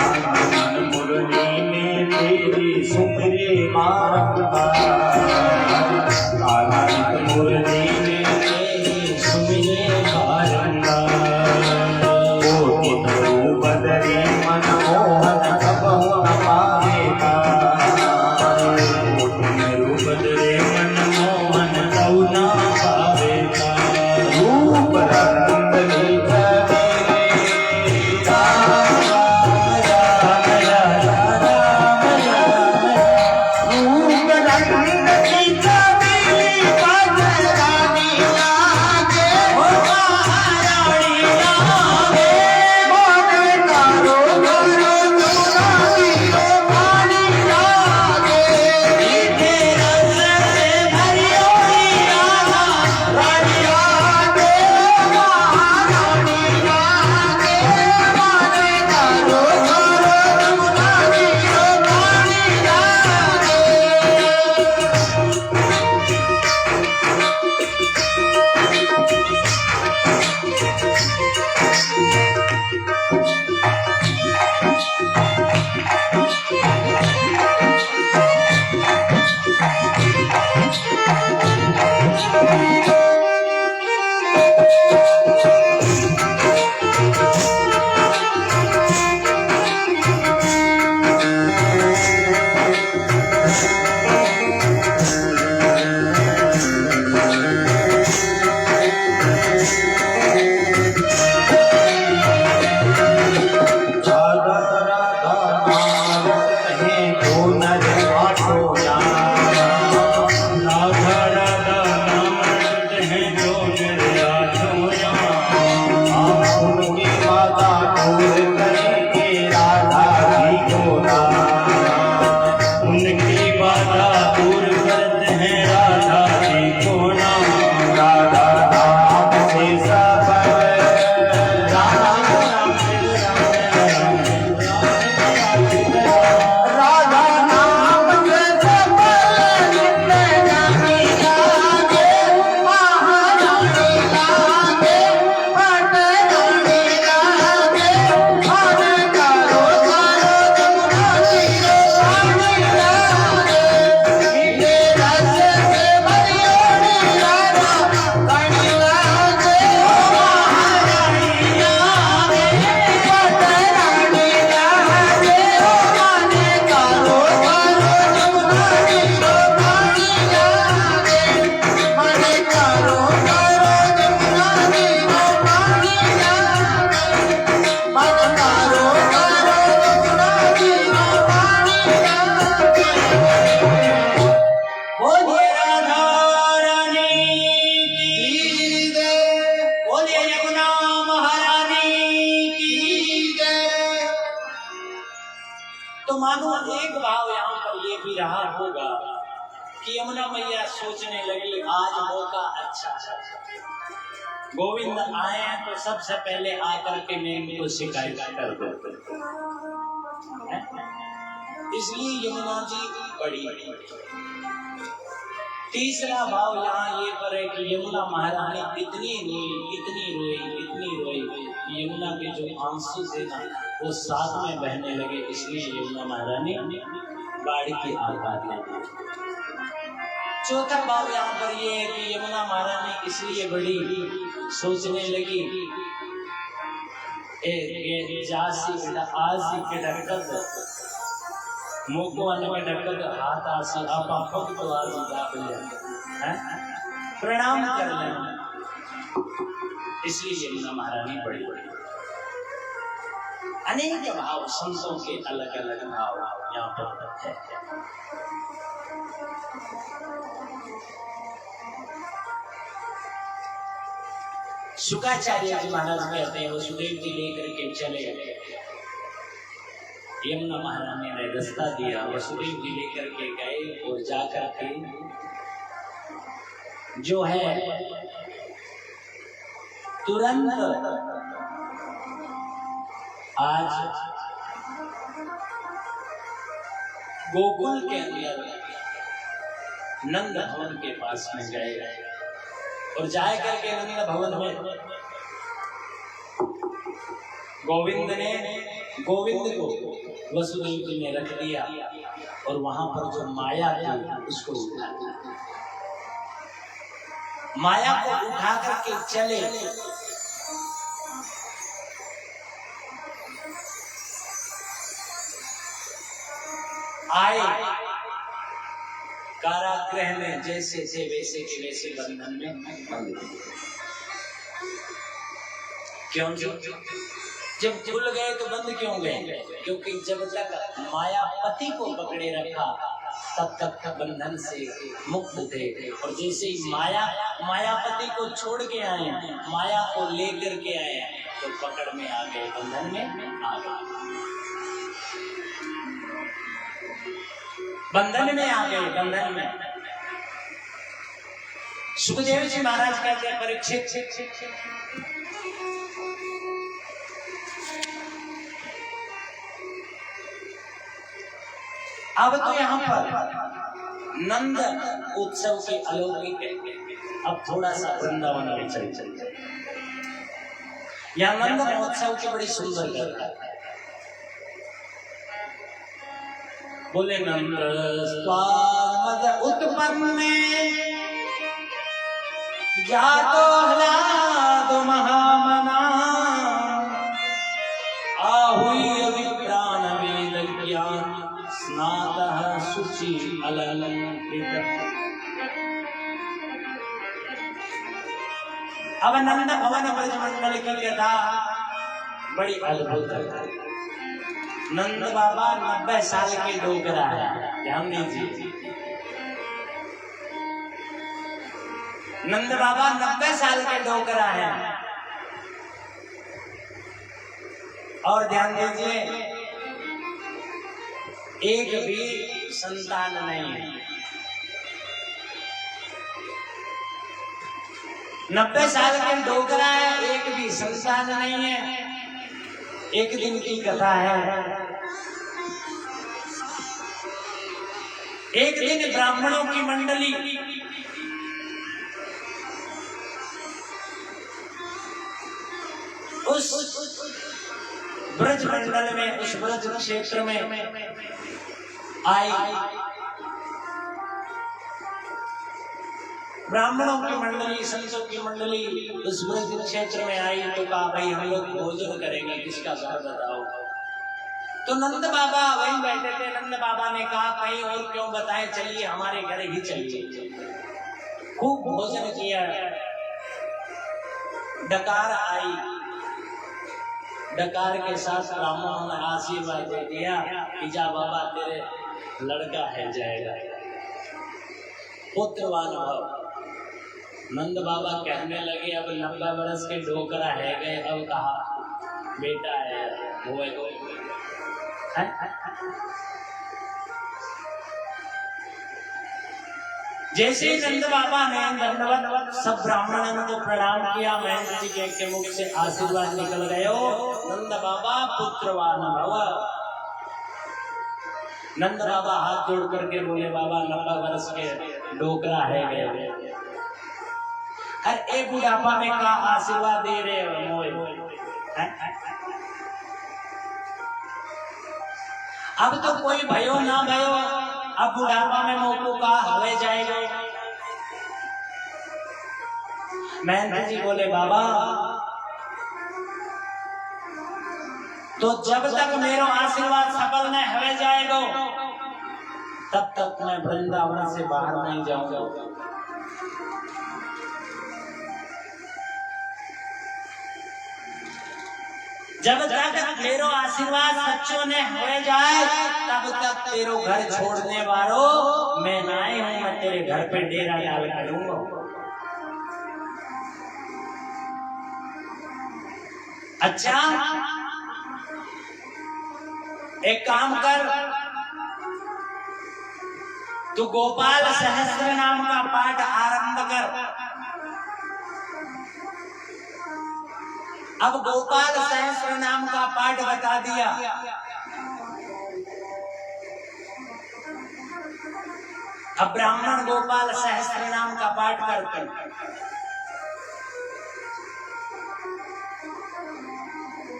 आनंद मुरली में तेरी सुमरे बारंबार, आनंद मुरली में तेरी सुमरे बारंबार। कोटि रूप धरि मनमोहन कबहु न पावेगा, कोटि रूप धरि मनमोहन कबहु न पावेगा। रूप रंग लीठ रहा होगा कि यमुना मैया सोचने लगी आज मौका अच्छा है, गोविंद आए हैं तो सबसे पहले आकर के मैं इनको शिकायत कर दो। इसलिए यमुना जी बड़ी तीसरा भाव यहाँ ये पर है कि यमुना महारानी इतनी रोई यमुना के जो आंसू थे ना वो साथ में बहने लगे। इसलिए यमुना महारानी बाढ़ की आकार लगी। चौथा भाव यहाँ पर ये है कि यमुना महारानी इसलिए बड़ी सोचने लगी जासी बेटा आसी के डक्कर मुकुवन के डक्कर हाथ आसी आपा फक तो आसी दाब ले प्रणाम कर लें। इसलिए यमुना महारानी बड़ी अनेक भाव संतों के अलग अलग भाव यहाँ पर है। शुकाचार्य जी महाराज कहते हैं वसुदेव जी लेकर के चले गए, यमुना महारानी ने रास्ता दिया, वसुदेव जी लेकर के गए और जाकर के जो है तुरंत आज गोकुल के अंदर नंद भवन के पास में गए और जाए करके नंद भवन में गोविंद ने गोविंद को वसुदेव जी ने रख दिया और वहां पर जो माया थी उसको उठा लिया। माया को उठा करके चले, आए कारागृह में, जैसे थे वैसे के वैसे बंधन में बंद गए। क्यों? जब खुल गए तो बंद क्यों गए? क्योंकि जब तक मायापति को पकड़े रखा तब तक बंधन से मुक्त थे, और जैसे ही मायापति को छोड़ के आए, माया को लेकर के आए, तो पकड़ में आ गए, बंधन में आ गए, बंधन में आ गए, बंधन में। सुखदेव जी महाराज कहते हैं, परीक्षित, अब तो यहाँ पर नंद उत्सव के अलौकिक है। अब थोड़ा सा वृंदावन में चल यहाँ नंद महोत्सव की बड़ी सुंदर कथा है। बोले नंद स्वाद उत्पन्न जातो ह्लाद महामना, आहुई अविप्राण वेद ज्ञान स्नातः शुचि अलंकृत। अब नंद भवन ब्रजमंडल की कथा बड़ी अद्भुत है। नंद बाबा 90 साल के डोगरा है, ध्यान दीजिए। नंद बाबा 90 साल के डोगरा है, और ध्यान दीजिए एक भी संतान नहीं है। 90 साल के डोगरा है, एक भी संतान नहीं है। एक दिन की कथा है। एक दिन ब्राह्मणों की मंडली उस ब्रज मंडल में, उस ब्रज क्षेत्र में आई। ब्राह्मणों की मंडली, संतों की मंडली उस ब्रज क्षेत्र में आई तो कहा, भाई हम लोग भोजन करेंगे, किसका घर बताओ। तो नंद बाबा वहीं बैठे थे। नंद बाबा ने कहा, कहीं और क्यों बताएं, चलिए हमारे घर ही चलिए। खूब भोजन किया। डकार आई, डकार के साथ ब्राह्मणों ने आशीर्वाद दे दिया कि जा बाबा तेरे लड़का है जाएगा, पुत्रवान भव। नंद बाबा कहने लगे, अब 90 वर्ष के डोकरा है गए, अब कहा बेटा है वो जैसे ही नंद बाबा ने दंडवत सब ब्राह्मणों को प्रणाम किया, महंत जी के मुख से आशीर्वाद निकल गए, नंद बाबा पुत्रवान भव। नंद बाबा हाथ जोड़ करके बोले, बाबा 90 वर्ष के डोकरा है गए, अरे एक बुढ़ापा में का आशीर्वाद दे रहे हो। अब तो कोई भयो ना भयो, अब बुढ़ापा में मोको का हवे जाएगा। महंत जी बोले, बाबा तो जब तक मेरो आशीर्वाद सफल न हवे जाएगा तब तक मैं वृंदावन से बाहर नहीं जाऊंगा। जब तक मेरो आशीर्वाद सच्चो ने हो जाए तब तक तेरो घर छोड़ने वालों मैं नाए हूं, मैं तेरे घर पे डेरा डाल करूंगा। अच्छा एक काम कर, तू गोपाल सहस्त्र नाम का पाठ आरंभ कर। अब गोपाल सहस्त्र नाम का पाठ बता दिया। अब ब्राह्मण गोपाल सहस्त्र नाम का पाठ करते।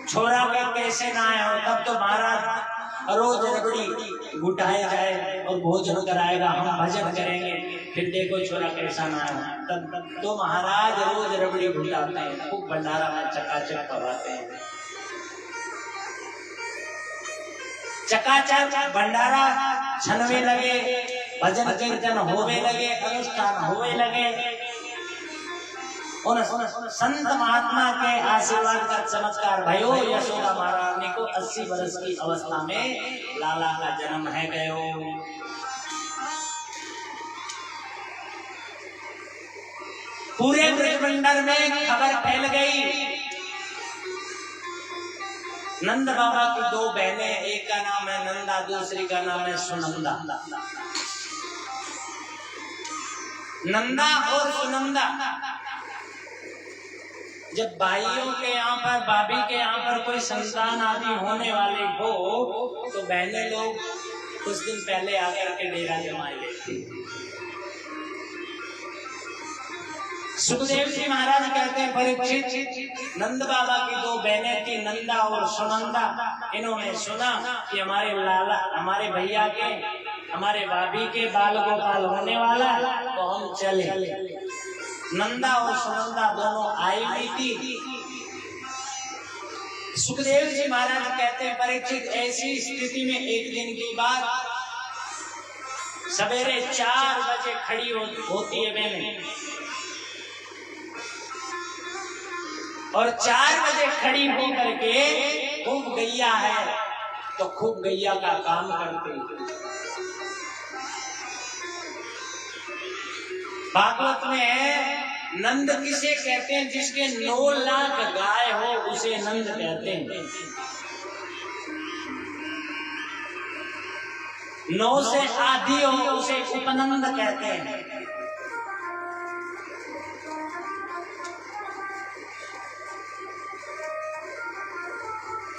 छोरा का कैसे ना आया हो, तब तो महाराज रोज रबड़ी घुटाया जाए और भोजन कराएगा, हम भजन करेंगे, फिर देखो छोरा कैसा ना आया। तब तो महाराज रोज रबड़ी घुटाते हैं, खूब भंडारा में चकाचक करवाते हैं, चकाचक भंडारा छनवे लगे, भजन कीर्तन होवे लगे, अनुष्ठान होवे लगे। उन संत महात्मा के आशीर्वाद का चमत्कार भयो। यशोदा महारानी को 80 वर्ष की अवस्था में लाला का जन्म है गयो। पूरे ब्रजमंडल में खबर फैल गई। नंद बाबा की 2 बहनें, एक का नाम है नंदा, दूसरी का नाम है सुनंदा। नंदा और सुनंदा, जब भाइयों के यहाँ पर, भाभी के यहाँ पर कोई संतान आदि होने वाले हो तो बहनें लोग कुछ दिन पहले आकर के डेरा जमा लेती। सुखदेव जी महाराज कहते हैं, परीक्षित, नंद बाबा की 2 बहनें थी, नंदा और सुनंदा। इन्होंने सुना कि हमारे लाला, हमारे भैया के, हमारे भाभी के बाल गोपाल होने वाला, तो हम चले। नंदा और सुनंदा दोनों आई हुई थी। सुखदेव जी महाराज कहते हैं, परीक्षित, ऐसी स्थिति में एक दिन की बात, सवेरे 4 बजे खड़ी होती है बहनें, और 4 बजे खड़ी होकर के खूब गैया है तो खूब गैया का काम करते। भागवत में नंद किसे कहते हैं? जिसके 9 लाख गाय हो उसे नंद कहते हैं। 9 से आधी हो उसे उपनंद कहते हैं।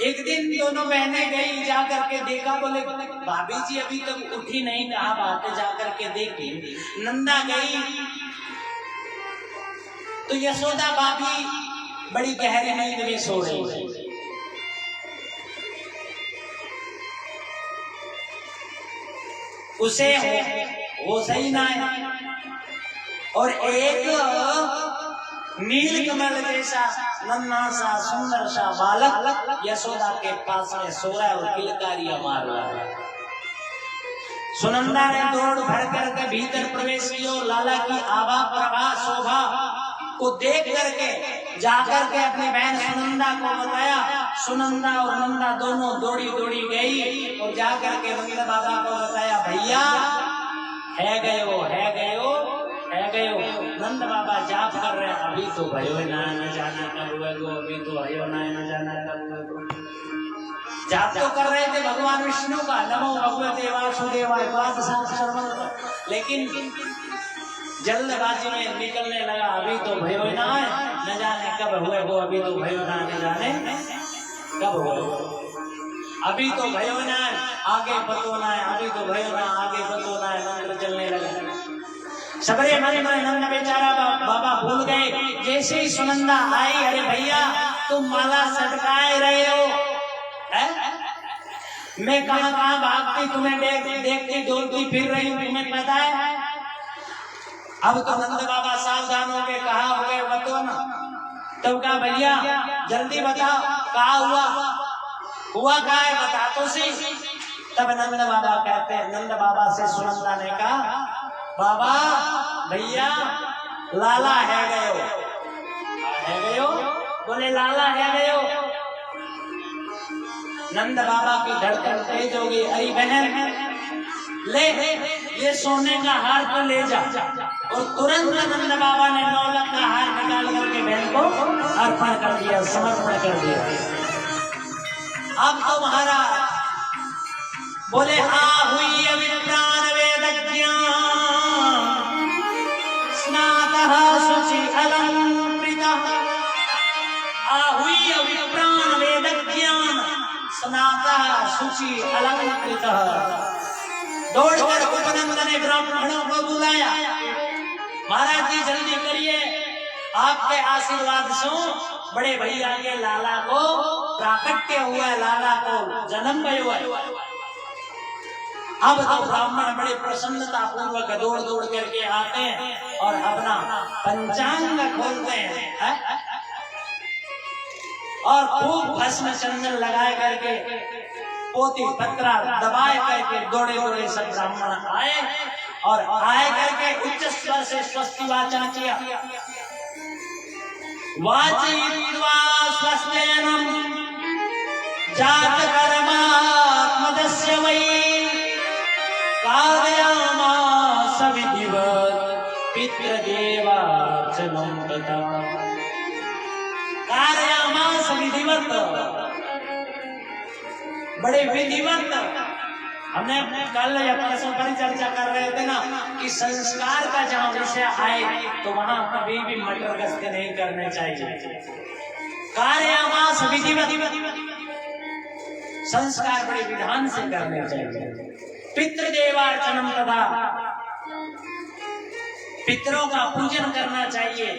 एक दिन दोनों बहनें गई, जाकर के देखा, बोले भाभी जी अभी तक उठी नहीं, कहा बात है, जाकर के देखी। नंदा गई तो यशोदा भाभी बड़ी गहरी नींद में सो रही। उसे वो सही ना है, और एक नीलकमल जैसा नन्हा सा सुंदर सा बालक यशोदा के पास में सो रहा है और किलकारियां मार रहा है। सुनंदा ने दौड़ भर करके भीतर प्रवेश किया, लाला की आभा प्रभा शोभा को देख करके जाकर के अपनी बहन सुनंदा को बताया। सुनंदा और नंदा दोनों दौड़ी दौड़ी गई और जाकर के नंद बाबा को बताया, भैया है गयो है गयो है गयो। नंद बाबा जाप कर रहे हैं, अभी तो भयो ना जाना कब हुए गो, अभी तो भयो ना जाना कब हुए गो। जाप तो कर रहे थे भगवान विष्णु का, नमो भगवते वासुदेवाय पाद सर्वम, लेकिन जल्दबाजी में निकलने लगा, अभी तो भयो ना न जाने कब हुए गो, अभी तो भयो ना न जाने कब हुए, अभी तो भयो ना आगे पतो ना है, अभी तो भयो ना आगे पतो ना है। मंत्र चलने लगा। सबरे मन में नंद बेचारा बाबा भूल गए। जैसे ही सुनंदा आई, अरे भैया तुम माला सटकाए रहे हो, मैं कहां कहां भागती, तुम्हें देखती डोलती फिर रही हूं, तुम्हें पता है। अब तो नंद बाबा सावधान हो गए, कहा हो गए बतो ना। तब कहा भैया जल्दी बताओ कहा हुआ क्या है, बता तो सी। तब नंद बाबा कहते हैं, नंद बाबा से सुनंदा ने कहा, बाबा भैया लाला है गयो, बोले लाला है गयो। नंद बाबा की धड़कन तेज हो गई, अरे बहन ले ये सोने का हार तो ले जा। और तुरंत नंद बाबा ने 9 लाख का हार निकाल करके बहन को अर्पण कर दिया, समर्पण कर दिया। अब तो महाराज बोले, हुई अविप्राण वेदज्ञान स्नातः शुचि अलंकृतः, हुई अविप्राण वेदज्ञान स्नातः शुचि अलंकृतः। दौड़कर उपनंद ने ब्राह्मणों को बुलाया, महाराज जी जल्दी करिए, आपके आशीर्वाद से बड़े भैया के लाला को प्राकट्य हुआ, लाला को जन्म भयो है। अब तो ब्राह्मण बड़े प्रसन्नता पूर्वक दौड़ दौड़ करके आते हैं और अपना पंचांग खोलते हैं, और खूब भस्म चंदन लगाए करके पोती पत्रा दबाए करके दौड़े दौड़े सब ब्राह्मण आए, और आए करके उच्च स्वर से स्वस्ति वाचा किया। वाचयित्वा स्वस्तेनम जात कर्मात्मदस्य वै कारयामास विधिवत् पितृदेवार्चनं तथा। कारयामास विधिवत्, बड़े विधिवत। हमने कल या परसों पर चर्चा कर रहे थे ना कि संस्कार का जहाँ विषय आए तो वहां कभी भी मटर गश्त नहीं करने चाहिए। कार्यामास विधिवत, संस्कार बड़े विधान से करने चाहिए। पितृदेवार्चनम तथा, पितरों का पूजन करना चाहिए।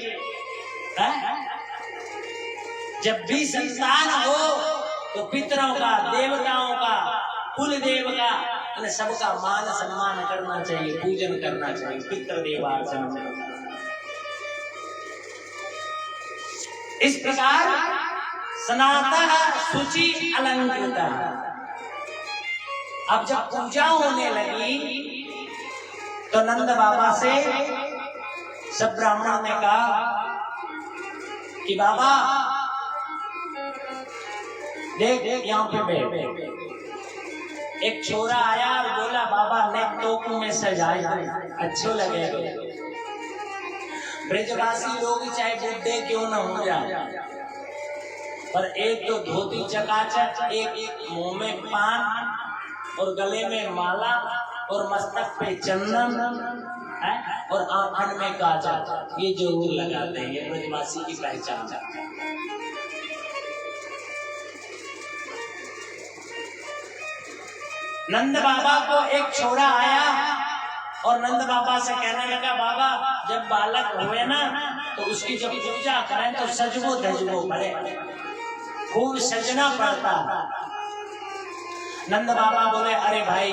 जब भी संतान हो तो पितरों का, देवताओं का, कुल देव का, सबका मान सम्मान करना चाहिए, पूजन करना चाहिए। पितृदेवार्चन। इस प्रकार स्नातः शुचि अलंकृता। अब जब पूजा होने लगी तो नंद बाबा से सब ब्राह्मणों ने कहा कि बाबा देख यहाँ पे बैठ। एक छोरा आया और बोला बाबा ने टोकू में सजाया, अच्छे लगे। ब्रजवासी लोग चाहे बुढ़े क्यों न हो जाए, पर एक तो धोती चकाचक, एक मुंह में पान और गले में माला और मस्तक पे चंदन और आंखन में काजल, ये जरूर लगाते हैं। ये ब्रजवासी की पहचान है। नंद बाबा को एक छोरा आया और नंद बाबा से कहने लगा बाबा जब बालक हुए ना तो उसकी जब पूजा करें तो सजवो धजवो पड़े, खूब सजना पड़ता। नंद बाबा बोले अरे भाई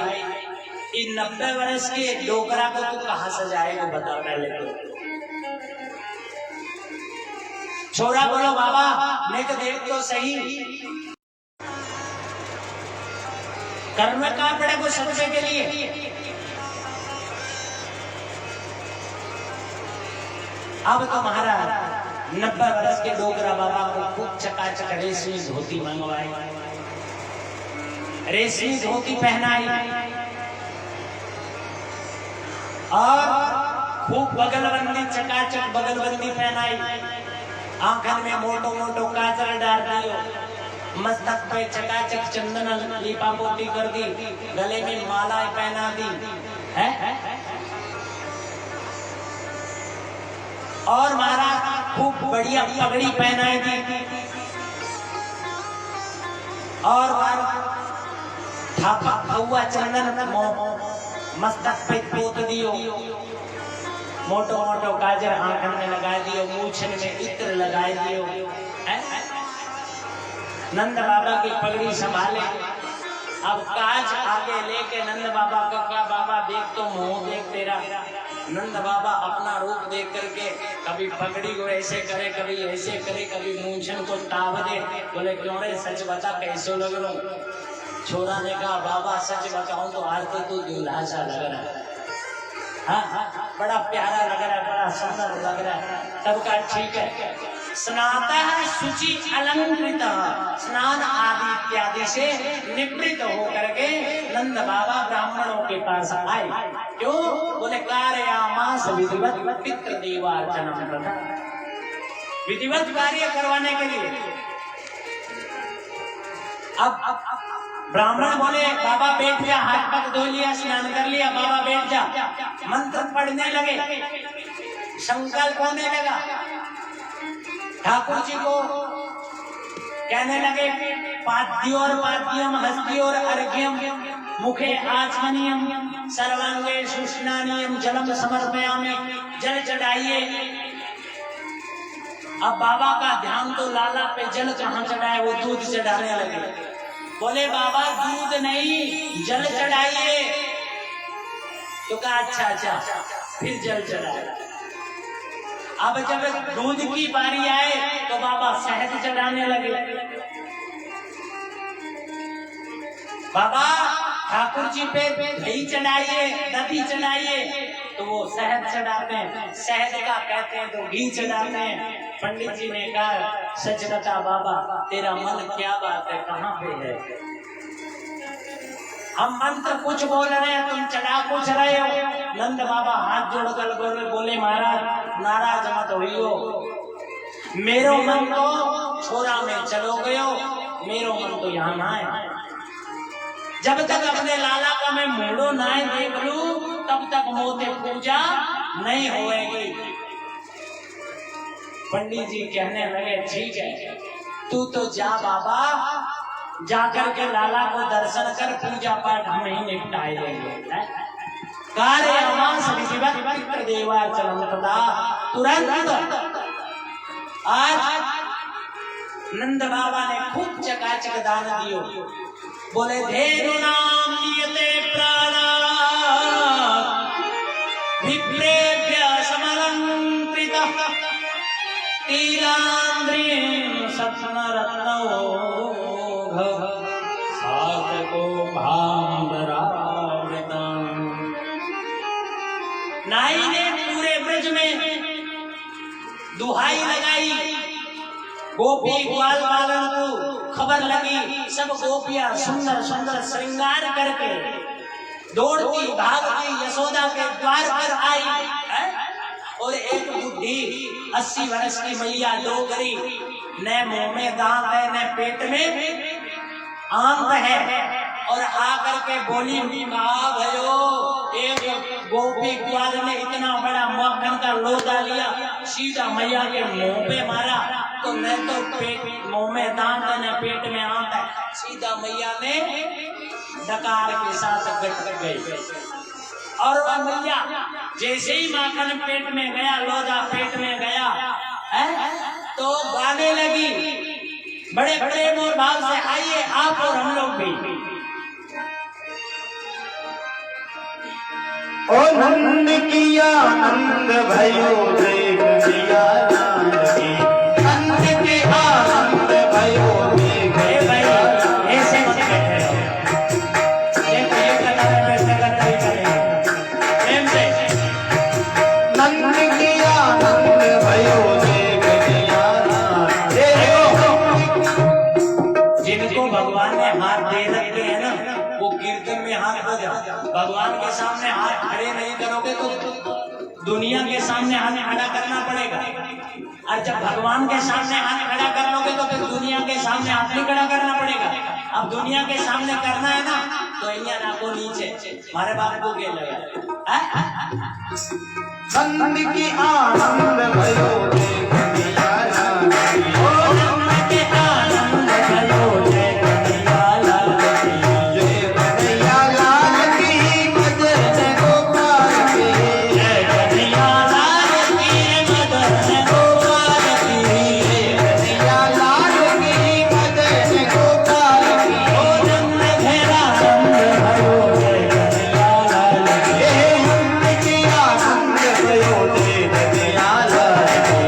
इन 90 वर्ष के डोकरा को तू कहाँ सजाएगा बता पहले तो। छोरा बोलो बाबा मैं तो देख तो सही, कर्म का पड़े को सजने के लिए। अब तो महाराज 90 वर्ष के डोगरा बाबा को खूब चकाचक रेशमी धोती मंगवाई, रेशमी धोती पहनाई और खूब बगलबंदी चकाचक बगलबंदी पहनाई, आंखन में मोटो मोटो काजल डाल दियो, मस्तक पे चकाचक चंदन लीपा पोती कर दी, गले में मालाएं पहना दी है? और महाराज खूब बढ़िया पगड़ी पहनाई दी और हुआ चंदन मस्तक पे पोत दियो, मोटो मोटो काजर आंखन में लगा दियो, मूछन में इत्र लगा दियो। नंद बाबा की पगड़ी संभाले, अब काज आगे लेके नंद बाबा को कहा बाबा देख तो मुंह देख तेरा। नंद बाबा अपना रूप देख करके कभी पगड़ी को ऐसे करे, कभी ऐसे करे, कभी मूंछन को ताव दे। बोले क्यों रे सच बता कैसे लग रहा हूँ। छोरा ने कहा बाबा सच बताऊं तो आज तो तू दूल्हा सा लग रहा है। हाँ बड़ा प्यारा लग रहा है, बड़ा सुंदर लग रहा है। तब का ठीक है। स्नातः शुचि अलंकृत, स्नान आदि इत्यादि से निवृत्त होकर के नंद बाबा ब्राह्मणों के पास आए। क्यों? बोले कार्यामास विधिवत पितृदेवार्चनम तथा, विधिवत कार्य करवाने के लिए। अब ब्राह्मण बोले बाबा बैठ जा, हाथ पग धो लिया, स्नान कर लिया, बाबा बैठ जा। मंत्र पढ़ने लगे, संकल्प होने लगा। ठाकुर जी को कहने लगे पाद्योर पाद्यम हस्तियोर अर्घ्यम मुखे आचमनियम सर्वांगे सुस्नानियम जलम समर्पयामि, जल चढ़ाइए। अब बाबा का ध्यान तो लाला पे, जल कहाँ चढ़ाए, वो दूध चढ़ाने लगे। बोले बाबा दूध नहीं जल चढ़ाइए। तो कहा अच्छा, फिर जल चढ़ाए। अब जब दूध की बारी आए तो बाबा शहद चढ़ाने लगे। बाबा ठाकुर जी पे दही चढ़ाइए, दही चढ़ाइए, तो वो शहद चढ़ाते हैं। शहद का कहते हैं तो घी चढ़ाते हैं। पंडित जी ने कहा सच बता बाबा, तेरा मन क्या बात है, कहाँ पे है? हम मंत्र कुछ बोल रहे हैं, तुम चढ़ा कुछ रहे हो। नंद बाबा हाथ जोड़कर बोले महाराज नाराज मत होइयो, मेरो मन तो छोरा में चलो गयो, मेरो मन तो यहाँ ना है। जब तक अपने लाला का मैं मोड़ो ना देख लू तब तक मोते पूजा नहीं होएगी। पंडित जी कहने लगे ठीक है, तू तो जा बाबा, जाकर के लाला को दर्शन कर, पूजा पाठ हम ही निपटाए लेंगे। कार्य तुरंत आज नंद बाबा ने खूब चकाचक दान दियो। बोले धेनु नाम नियते प्राणा विप्रेभ्य समलंकृतः तीलांद्रीं सत्सनरत्नौ साधको भांडरावृतम्। नाई ने पूरे ब्रज में दुहाई लगाई, गोपी ग्वाल बालन को खबर लगी। सब गोपियां सुंदर सुंदर श्रृंगार करके दौड़ती भागती यशोदा के द्वार पर आई। और एक बुढ़ी 80 वर्ष की मैया डोगरी, न मुंह में दांत है न पेट में आंत है, और आकर के बोली भयो, एक गोपी ग्वाल ने इतना बड़ा मक्खन का लोटा लिया, सीधा मैया के मुंह पे मारा, तो न तो पेट मुंह में दांत है न पेट में आंत है, सीधा मैया ने डकार के साथ गट गई। और वह मैया जैसे ही माखन पेट में गया, लोधा पेट में गया तो गाने लगी बड़े प्रेम और भाव से, आइए आप और हम लोग भी। ओ नंद किया नंद भयो देख दिया नंद की, नंद के आनंद भयो देख दिया। ऐसे मत बैठे रहो, नंद किया नंद भयो देख दिया। जिनको भगवान ने हाथ दे रखे हैं ना, वो कीर्तन में हाथ हो जाए। भगवान के सामने हाथ खड़े नहीं करोगे तो दुनिया के सामने हाथ खड़ा करना पड़ेगा, और जब भगवान के सामने हाथ खड़ा कर लोगे तो फिर दुनिया के सामने हाथ नहीं खड़ा करना पड़ेगा। अब दुनिया के सामने करना है ना, तो यहाँ नाको नीचे, हमारे बाप को के लगा नंद की आनंद भयो देख दिया नंद की, ओ नंद के आनंद भयो देख दिया लाल की, जय कन्हैया लाल की, मदन गोपाल की, जय कन्हैया लाल की, मदन गोपाल की, जय कन्हैया लाल की, मदन गोपाल की। ओ नंद घेरा नंद भयो जय कन्हैया लाल की। हे नंद की आनंद भयो देख दिया लाल की।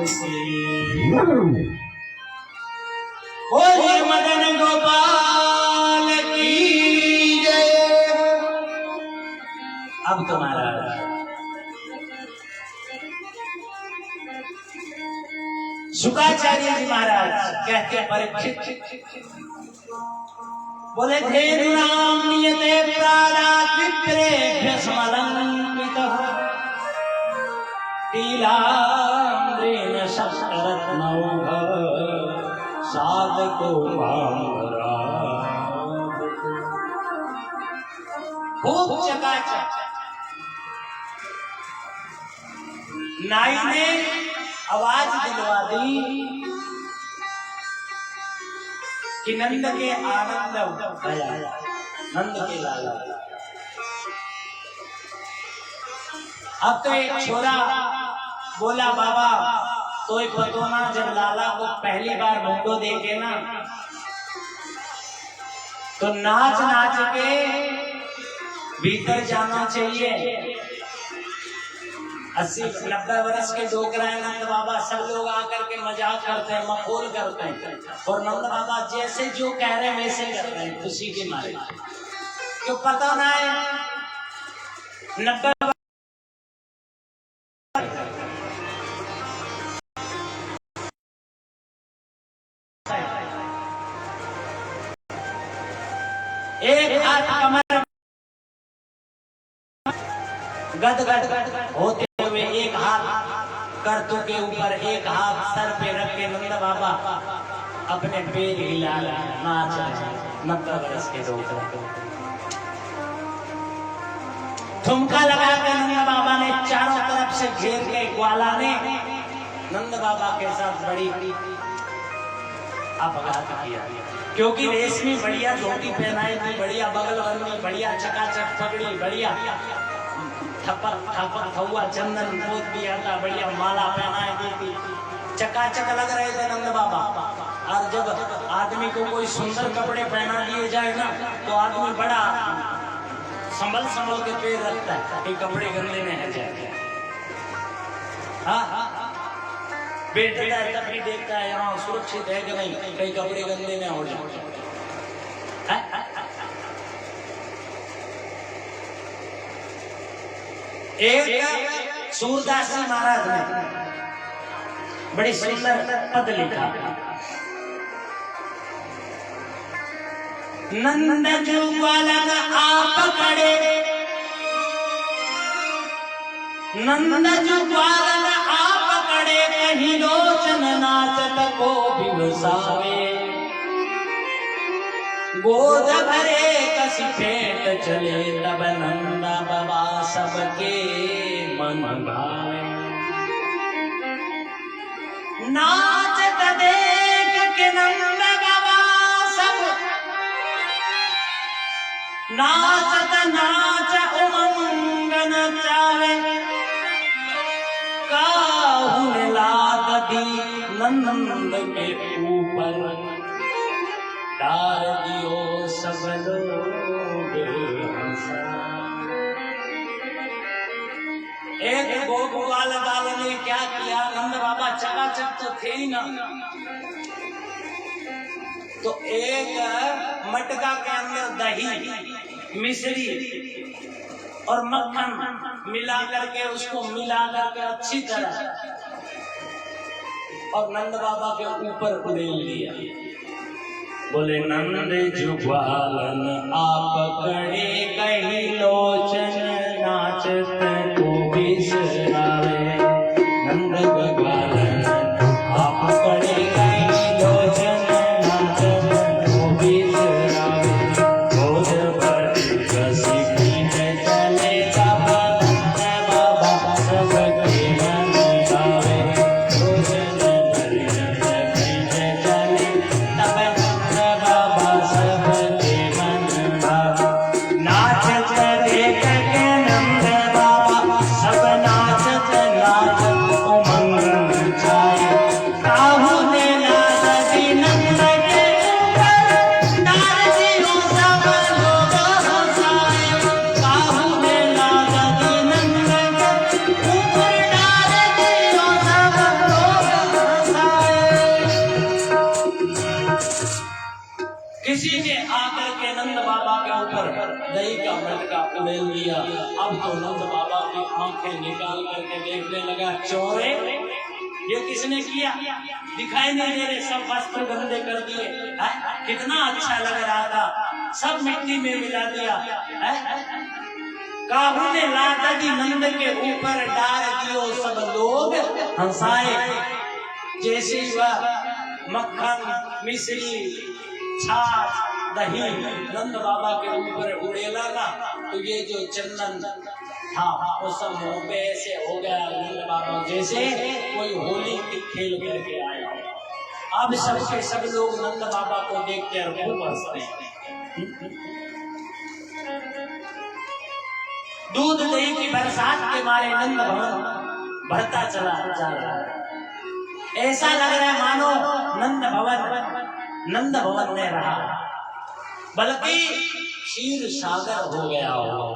की। बोलिए मदन गोपाल की जय। अब तुम्हारा शुक्राचार्य जी महाराज कहते हैं परीक्षित, बोले धेनुनाम नियते प्रादात् विप्रेभ्य समलंकृतः टीलाम्रेण शस्त्ररत्नौघ साधको मामरा। खूब चकाचक नाई ने आवाज दिलवा दी कि नंद के आनंद भया, नंद के लाला। अब तो एक छोरा बोला, बाबा तो पतो ना, जब लाला को पहली बार मुंडो देखे ना तो नाच नाच के भीतर जाना चाहिए। 80-90 वर्ष के डोकरा नंद बाबा, सब लोग आकर के मजाक करते हैं, मखौल करते हैं, और नंद बाबा जैसे जो कह रहे हैं वैसे कर रहे हैं, खुशी के मारे। क्यों पता ना है 90 एक हाथ कमर गद गद होते हुए, एक हाथ करतों के ऊपर, एक हाथ सर पे रख के नंद बाबा अपने पैर हिला नाच रहे। 90 वर्ष के डोकरा ठुमका लगा के नंद बाबा ने चारों तरफ से घेर के ग्वाला ने नंद बाबा के साथ बड़ी अपघात किया, क्योंकि रेशमी बढ़िया धोती पहनाई थी, बढ़िया बगलबंदी, बढ़िया चकाचक पगड़ी, बढ़िया थप्पड़ थप्पड़ चंदन पोत दिया था, बढ़िया माला पहनाई दी थी, चकाचक लग रहे थे नंद बाबा। और जब आदमी को कोई सुंदर कपड़े पहना दिए जाए ना तो आदमी बड़ा संभल संभल के पैर रखता है कि कपड़े गंदे में है जाए। हाँ बैठता है तब भी देखता है यहाँ सुरक्षित है कि नहीं, कई कपड़े गंदे में हो जाए। एक सूरदास जी महाराज ने बड़ी सुंदर पद लिखा, नंद जुगलन आप पकड़े, नंद जुगलन आप पकड़े, कहीं लोचन नाचत को बिवसावे, गोद भरे कसी पेट चले, तब नंदा बाबा सबके मन भावे। नाचत देख के नंद बाबा सब, नाचत नाच उमंग नचावे, काहुन लाग दी नंद के ऊपर, डाल दियो सब लोग हंसा। एक गोपाल दाल ने क्या किया, नंद बाबा चकाचक तो थे ही ना, तो एक मटका के अंदर दही, मिश्री और मक्खन मिला करके उसको मिला करके अच्छी तरह और नंद बाबा के ऊपर उड़ेल दिया। बोले नंद जुगवालन आप कड़े, कहीं लोचन नाचत को बिसरावे, नंद जुगवालन आप कड़े, कहीं लोचन नाचत को बिसरावे, गोद भरी कसी पीठ चले, तब नंद बाबा सबके मन भावे, गोद भरी कसी पीठ चले, तब बाबा सबके मन भावे। नाचत देख के नंद बाबा सब नाचत नाचत उमंग छाए, काहू पत्थर का उड़ेल दिया। अब तो नंद बाबा की आंखें निकाल करके देखने लगा, चोरे ये किसने किया? दिखाई नहीं दे रहे, सब वस्त्र गंदे कर दिए। कितना अच्छा लग रहा था, सब मिट्टी में मिला दिया। काबू ने लादी नंद के ऊपर डाल दियो, सब लोग हंसाए। जैसे वह मक्खन मिश्री छाछ दही नंद बाबा के ऊपर उड़ेला ना, तो ये जो चंदन था वो सब मुंह पे ऐसे हो गया। नंद बाबा जैसे कोई होली की खेल करके आया। अब सबके सब लोग नंद बाबा को देख कर खूब हंसते हैं। दूध दही की बरसात के मारे नंद भवन बढ़ता चला जा रहा है। ऐसा लग रहा है मानो नंद भवन में रहा, बल्कि क्षीर सागर हो गया हो।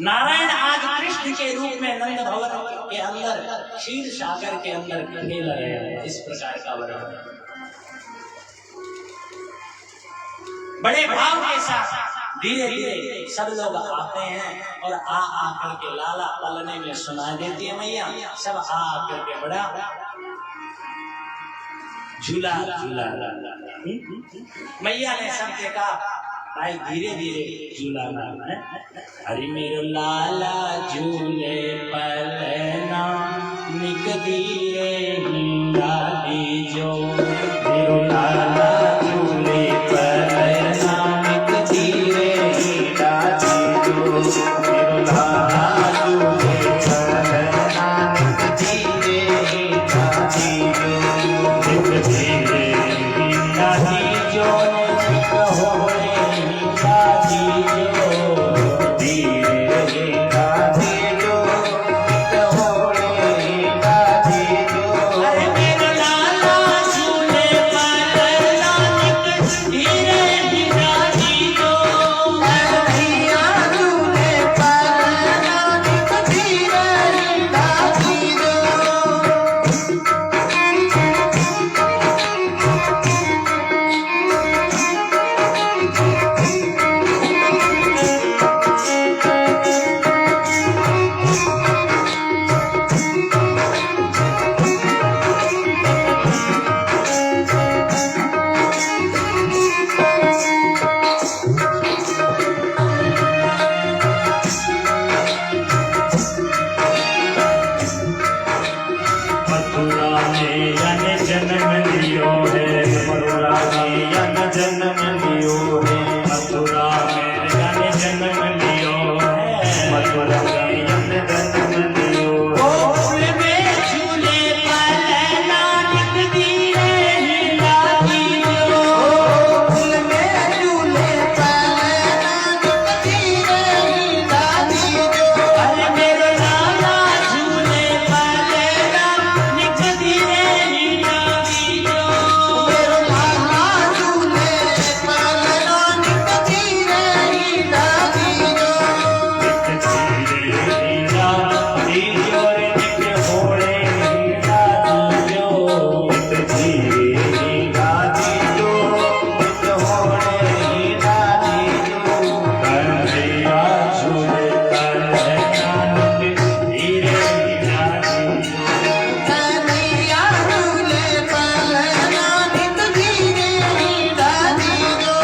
नारायण आज कृष्ण के रूप में नंद भवन के अंदर क्षीर सागर के अंदर खेल रहे हैं। इस प्रकार का वर्णन बड़े भाव के साथ धीरे धीरे सब लोग आते हैं और आ करके लाला पलने में सुनाई देती है मैया। सब आ करके बड़ा झूला झूला मैया ने सब देखा, भाई धीरे धीरे झूला है। अरे मेरो लाला झूले पलना निक धीरे हिंदा दीजो, मेरो लाला झूले पलना निक धीरे हिंदा दीजो, मेरो लाला झूले पलना निक धीरे हिंदा दीजो, निक धीरे हिंदा दीजो, निक होए हिंदा दीजो, धीरे हिंदा दीजो, निक होए हिंदा दीजो। अरे मेरो लाला झूले पलना निक धीरे हिंदा दीजो, भैया झूले पलना निक धीरे हिंदा दीजो। मथुरा में यन जन्म लियो है, मथुरा में यन जन्म लियो है, मथुरा में यन जन्म लियो है, मथुरा में यन जन्म लियो है। गोकुल में झूले पलना निक धीरे हिंदा दीजो, गोकुल में झूले पलना निक धीरे हिंदा दीजो। अरे मेरे लाला झूले पलना निक धीरे हिंदा दीजो, मेरो लाला झूले पलना निक धीरे हिंदा दीजो, निक धीरे हिंदा दीजो रे निक होए हिंदा दीजो, निक धीरे हिंदा दीजो, निक होए हिंदा दीजो। कन्हैया झूले पलना निक धीरे हिंदा दीजो, कन्हैया झूले पलना निक धीरे हिंदा दीजो।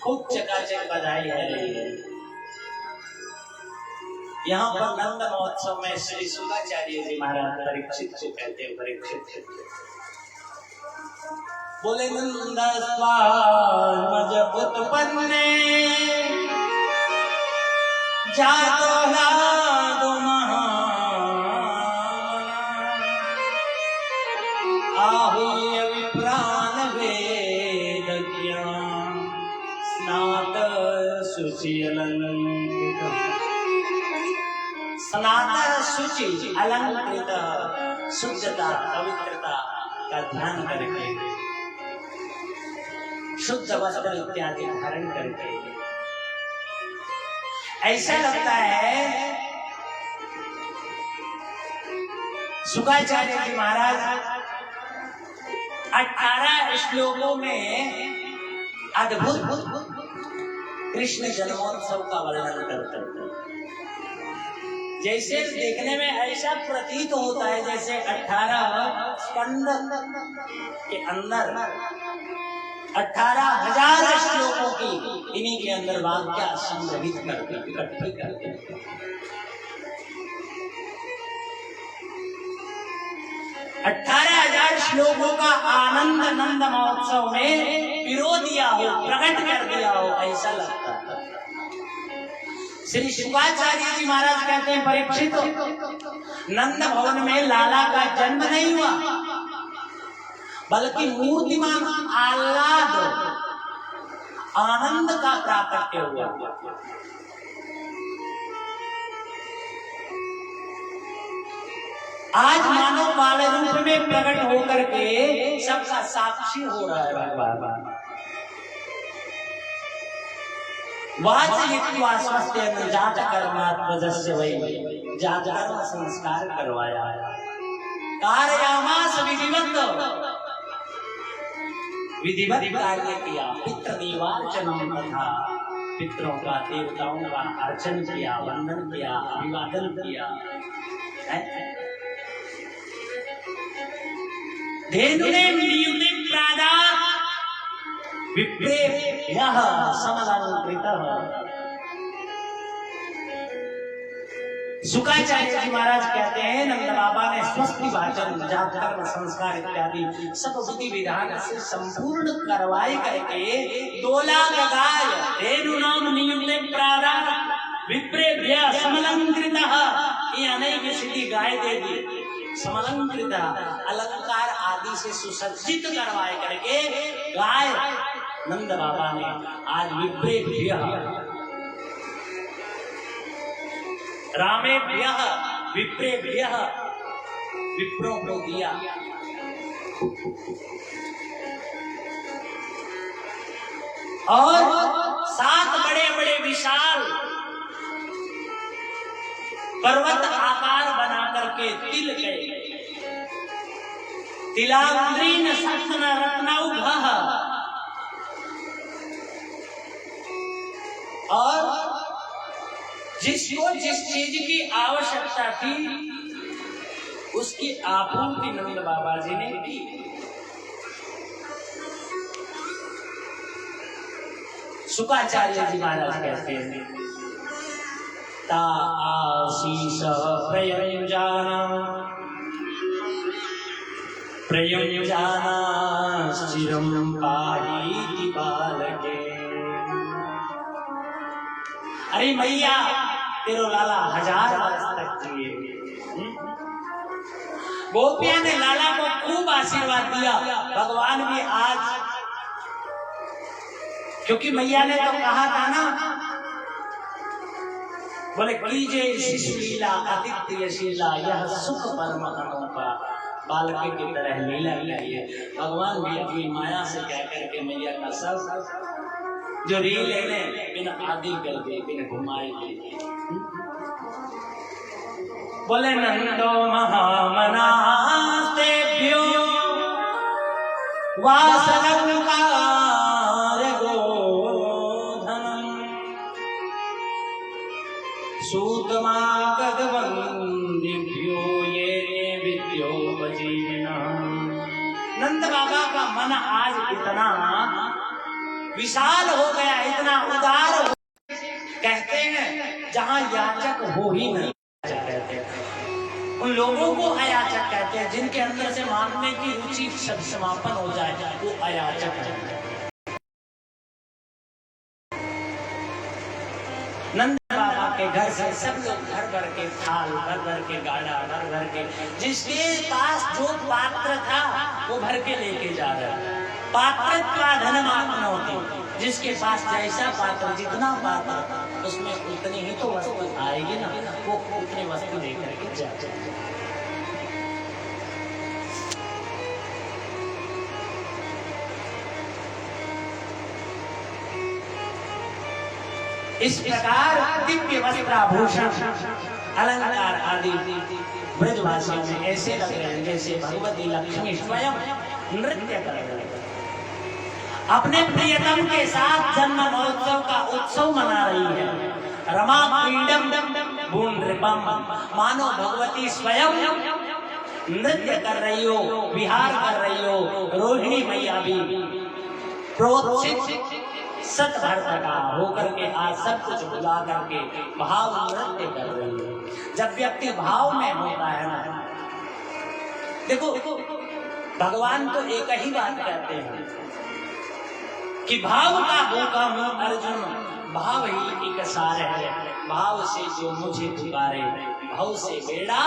खूब चकाचक बधाई है। यहाँ पर नंद महोत्सव में श्री शुकाचार्य जी महाराज परीक्षित को कहते हैं, परीक्षित बोले नंद स्वामज उत्पन्ने जातो लादो आहूय विप्राण वेद ज्ञान स्नात शुचि अलंकृत। स्नात शुचि अलंकृत, शुद्धता पवित्रता का ध्यान करके, शुद्ध वस्त्र इत्यादि धारण करके ऐसा लगता है शुकाचार्य जी महाराज 18 श्लोकों में अद्भुत कृष्ण जन्मोत्सव का वर्णन करते हैं। जैसे देखने में ऐसा प्रतीत होता है जैसे 18 स्कंद के अंदर 18,000 श्लोकों की इन्हीं के अंदर वाक्य संग्रहित करके इकट्ठे करके 18,000 श्लोकों का आनंद नंद महोत्सव में पिरो दिया हो, प्रकट कर दिया हो, ऐसा लगता है। श्री शुकाचार्य जी महाराज कहते हैं, परीक्षित नंद भवन में लाला का जन्म नहीं हुआ, बल्कि मूर्तिमान आह्लाद आनंद का प्राकट्य हुआ। आज मानव बाल रूप में प्रकट होकर के सबका साक्षी हो रहा है भगवान। वाचयित्वा स्वस्तेन जात कर्मात्मजस्य वै, जात कर्म संस्कार करवाया, कारयामास विधिवत कार्य किया, पितृ निवाचनम तथा पितरों का देवताओं का अर्चन किया, वंदन किया, अभिवादन किया। धेनुने नियुक्ते प्रादात् विप्रेभ्यः समलंकृतः। शुकाचार्य जी महाराज कहते हैं, नंद बाबा ने स्वस्ति वाचन, जात कर्म संस्कार इत्यादि सब विधि विधान से संपूर्ण करवाए करके 2 लाख गाय धेनुनाम नियुक्ते प्रादात् विप्रेभ्यः समलंकृतः, ये अनेक सिद्धि गाय दे दी, समलंकृत अलंकार आदि से सुसज्जित करवाए करके गाय नंद बाबा ने आज विप्रेभ्यः रामेभ्यः विप्रेभ्यः विप्रों को दिया। और 7 बड़े बड़े विशाल पर्वत आकार बना करके तिल गए, तिलांद्रीन सत्न रत्नौघः, और जिसको जिस चीज की आवश्यकता थी उसकी आपूर्ति नंद बाबा जी ने की। शुकाचार्य जी महाराज कहते हैं, ता आशीष प्रयुञ्जाना चिरं पाहीति बालके। अरे मैया, तेरो लाला 1000 वर्ष तक जिए। गोपिया ने लाला को खूब आशीर्वाद दिया। भगवान भी आज, क्योंकि मैया ने तो कहा था ना, बोले कीजिए शिशु लीला अतिथ्य शीला, यह सुख परम अनोखा, बालके की तरह लीला कीजिए। भगवान भी अपनी माया से कह करके मैया का सब जो रील लेने बिना आदि कर दे, बिना घुमाए दे। बोले नंदो महामनास्तेभ्यो वासलंकार गोधनम सूतमागध वंदिभ्यो ये विद्योपजीविना। नंद बाबा का मन आज इतना विशाल हो गया, इतना उदार हो। कहते हैं जहां याचक हो ही नहीं, कहते हैं उन लोगों को अयाचक कहते हैं, जिनके अंदर से मांगने की रुचि समापन हो जाए, वो अयाचक है। नंद बाबा के घर से सब लोग भर भर के थाल, भर भर के गाड़ा, भर भर के, जिसके पास जो पात्र था वो भर के लेके जा रहा है। पात्रत्वा धनमात्म होती, जिसके पास जैसा पात्र, जितना पात्र, उसमें उतनी ही तो वस्तु आएगी ना, वो उतनी वस्तु लेकर के जाए। इस प्रकार दिव्य वस्त्राभूषण अलंकार आदि ब्रजवासियों में ऐसे लग रहे हैं जैसे भगवती लक्ष्मी स्वयं नृत्य कर रहे हैं, अपने प्रियतम के साथ जन्म महोत्सव का उत्सव मना रही है। रमा पीडम भूनृपम, मानो भगवती स्वयं नृत्य कर रही हो, विहार कर रही हो। रोहिणी मैया भी प्रोत्सित सत भर्तका होकर के आज सब कुछ भुला करके भाव नृत्य कर रही है। जब व्यक्ति भाव में होता है ना, देखो भगवान तो एक ही बात कहते हैं कि भाव का भूखा हूं अर्जुन, भाव ही एक सार है। भाव से जो मुझे पुकारे, भाव से बेड़ा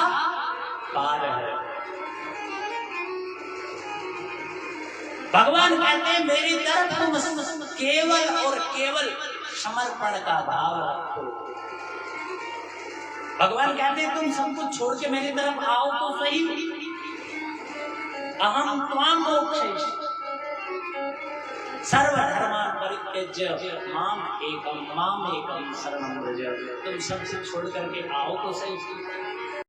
पार है। भगवान कहते हैं मेरी तरफ तुम केवल और केवल समर्पण का भाव रखो। भगवान कहते हैं तुम सब कुछ छोड़ के मेरी तरफ आओ तो सही। अहम त्वाम मोक्षयिष्यामि सर्वधर्मान् परित्यज्य माम एकम शरणं व्रज। तुम सब कुछ छोड़ करके आओ तो सही।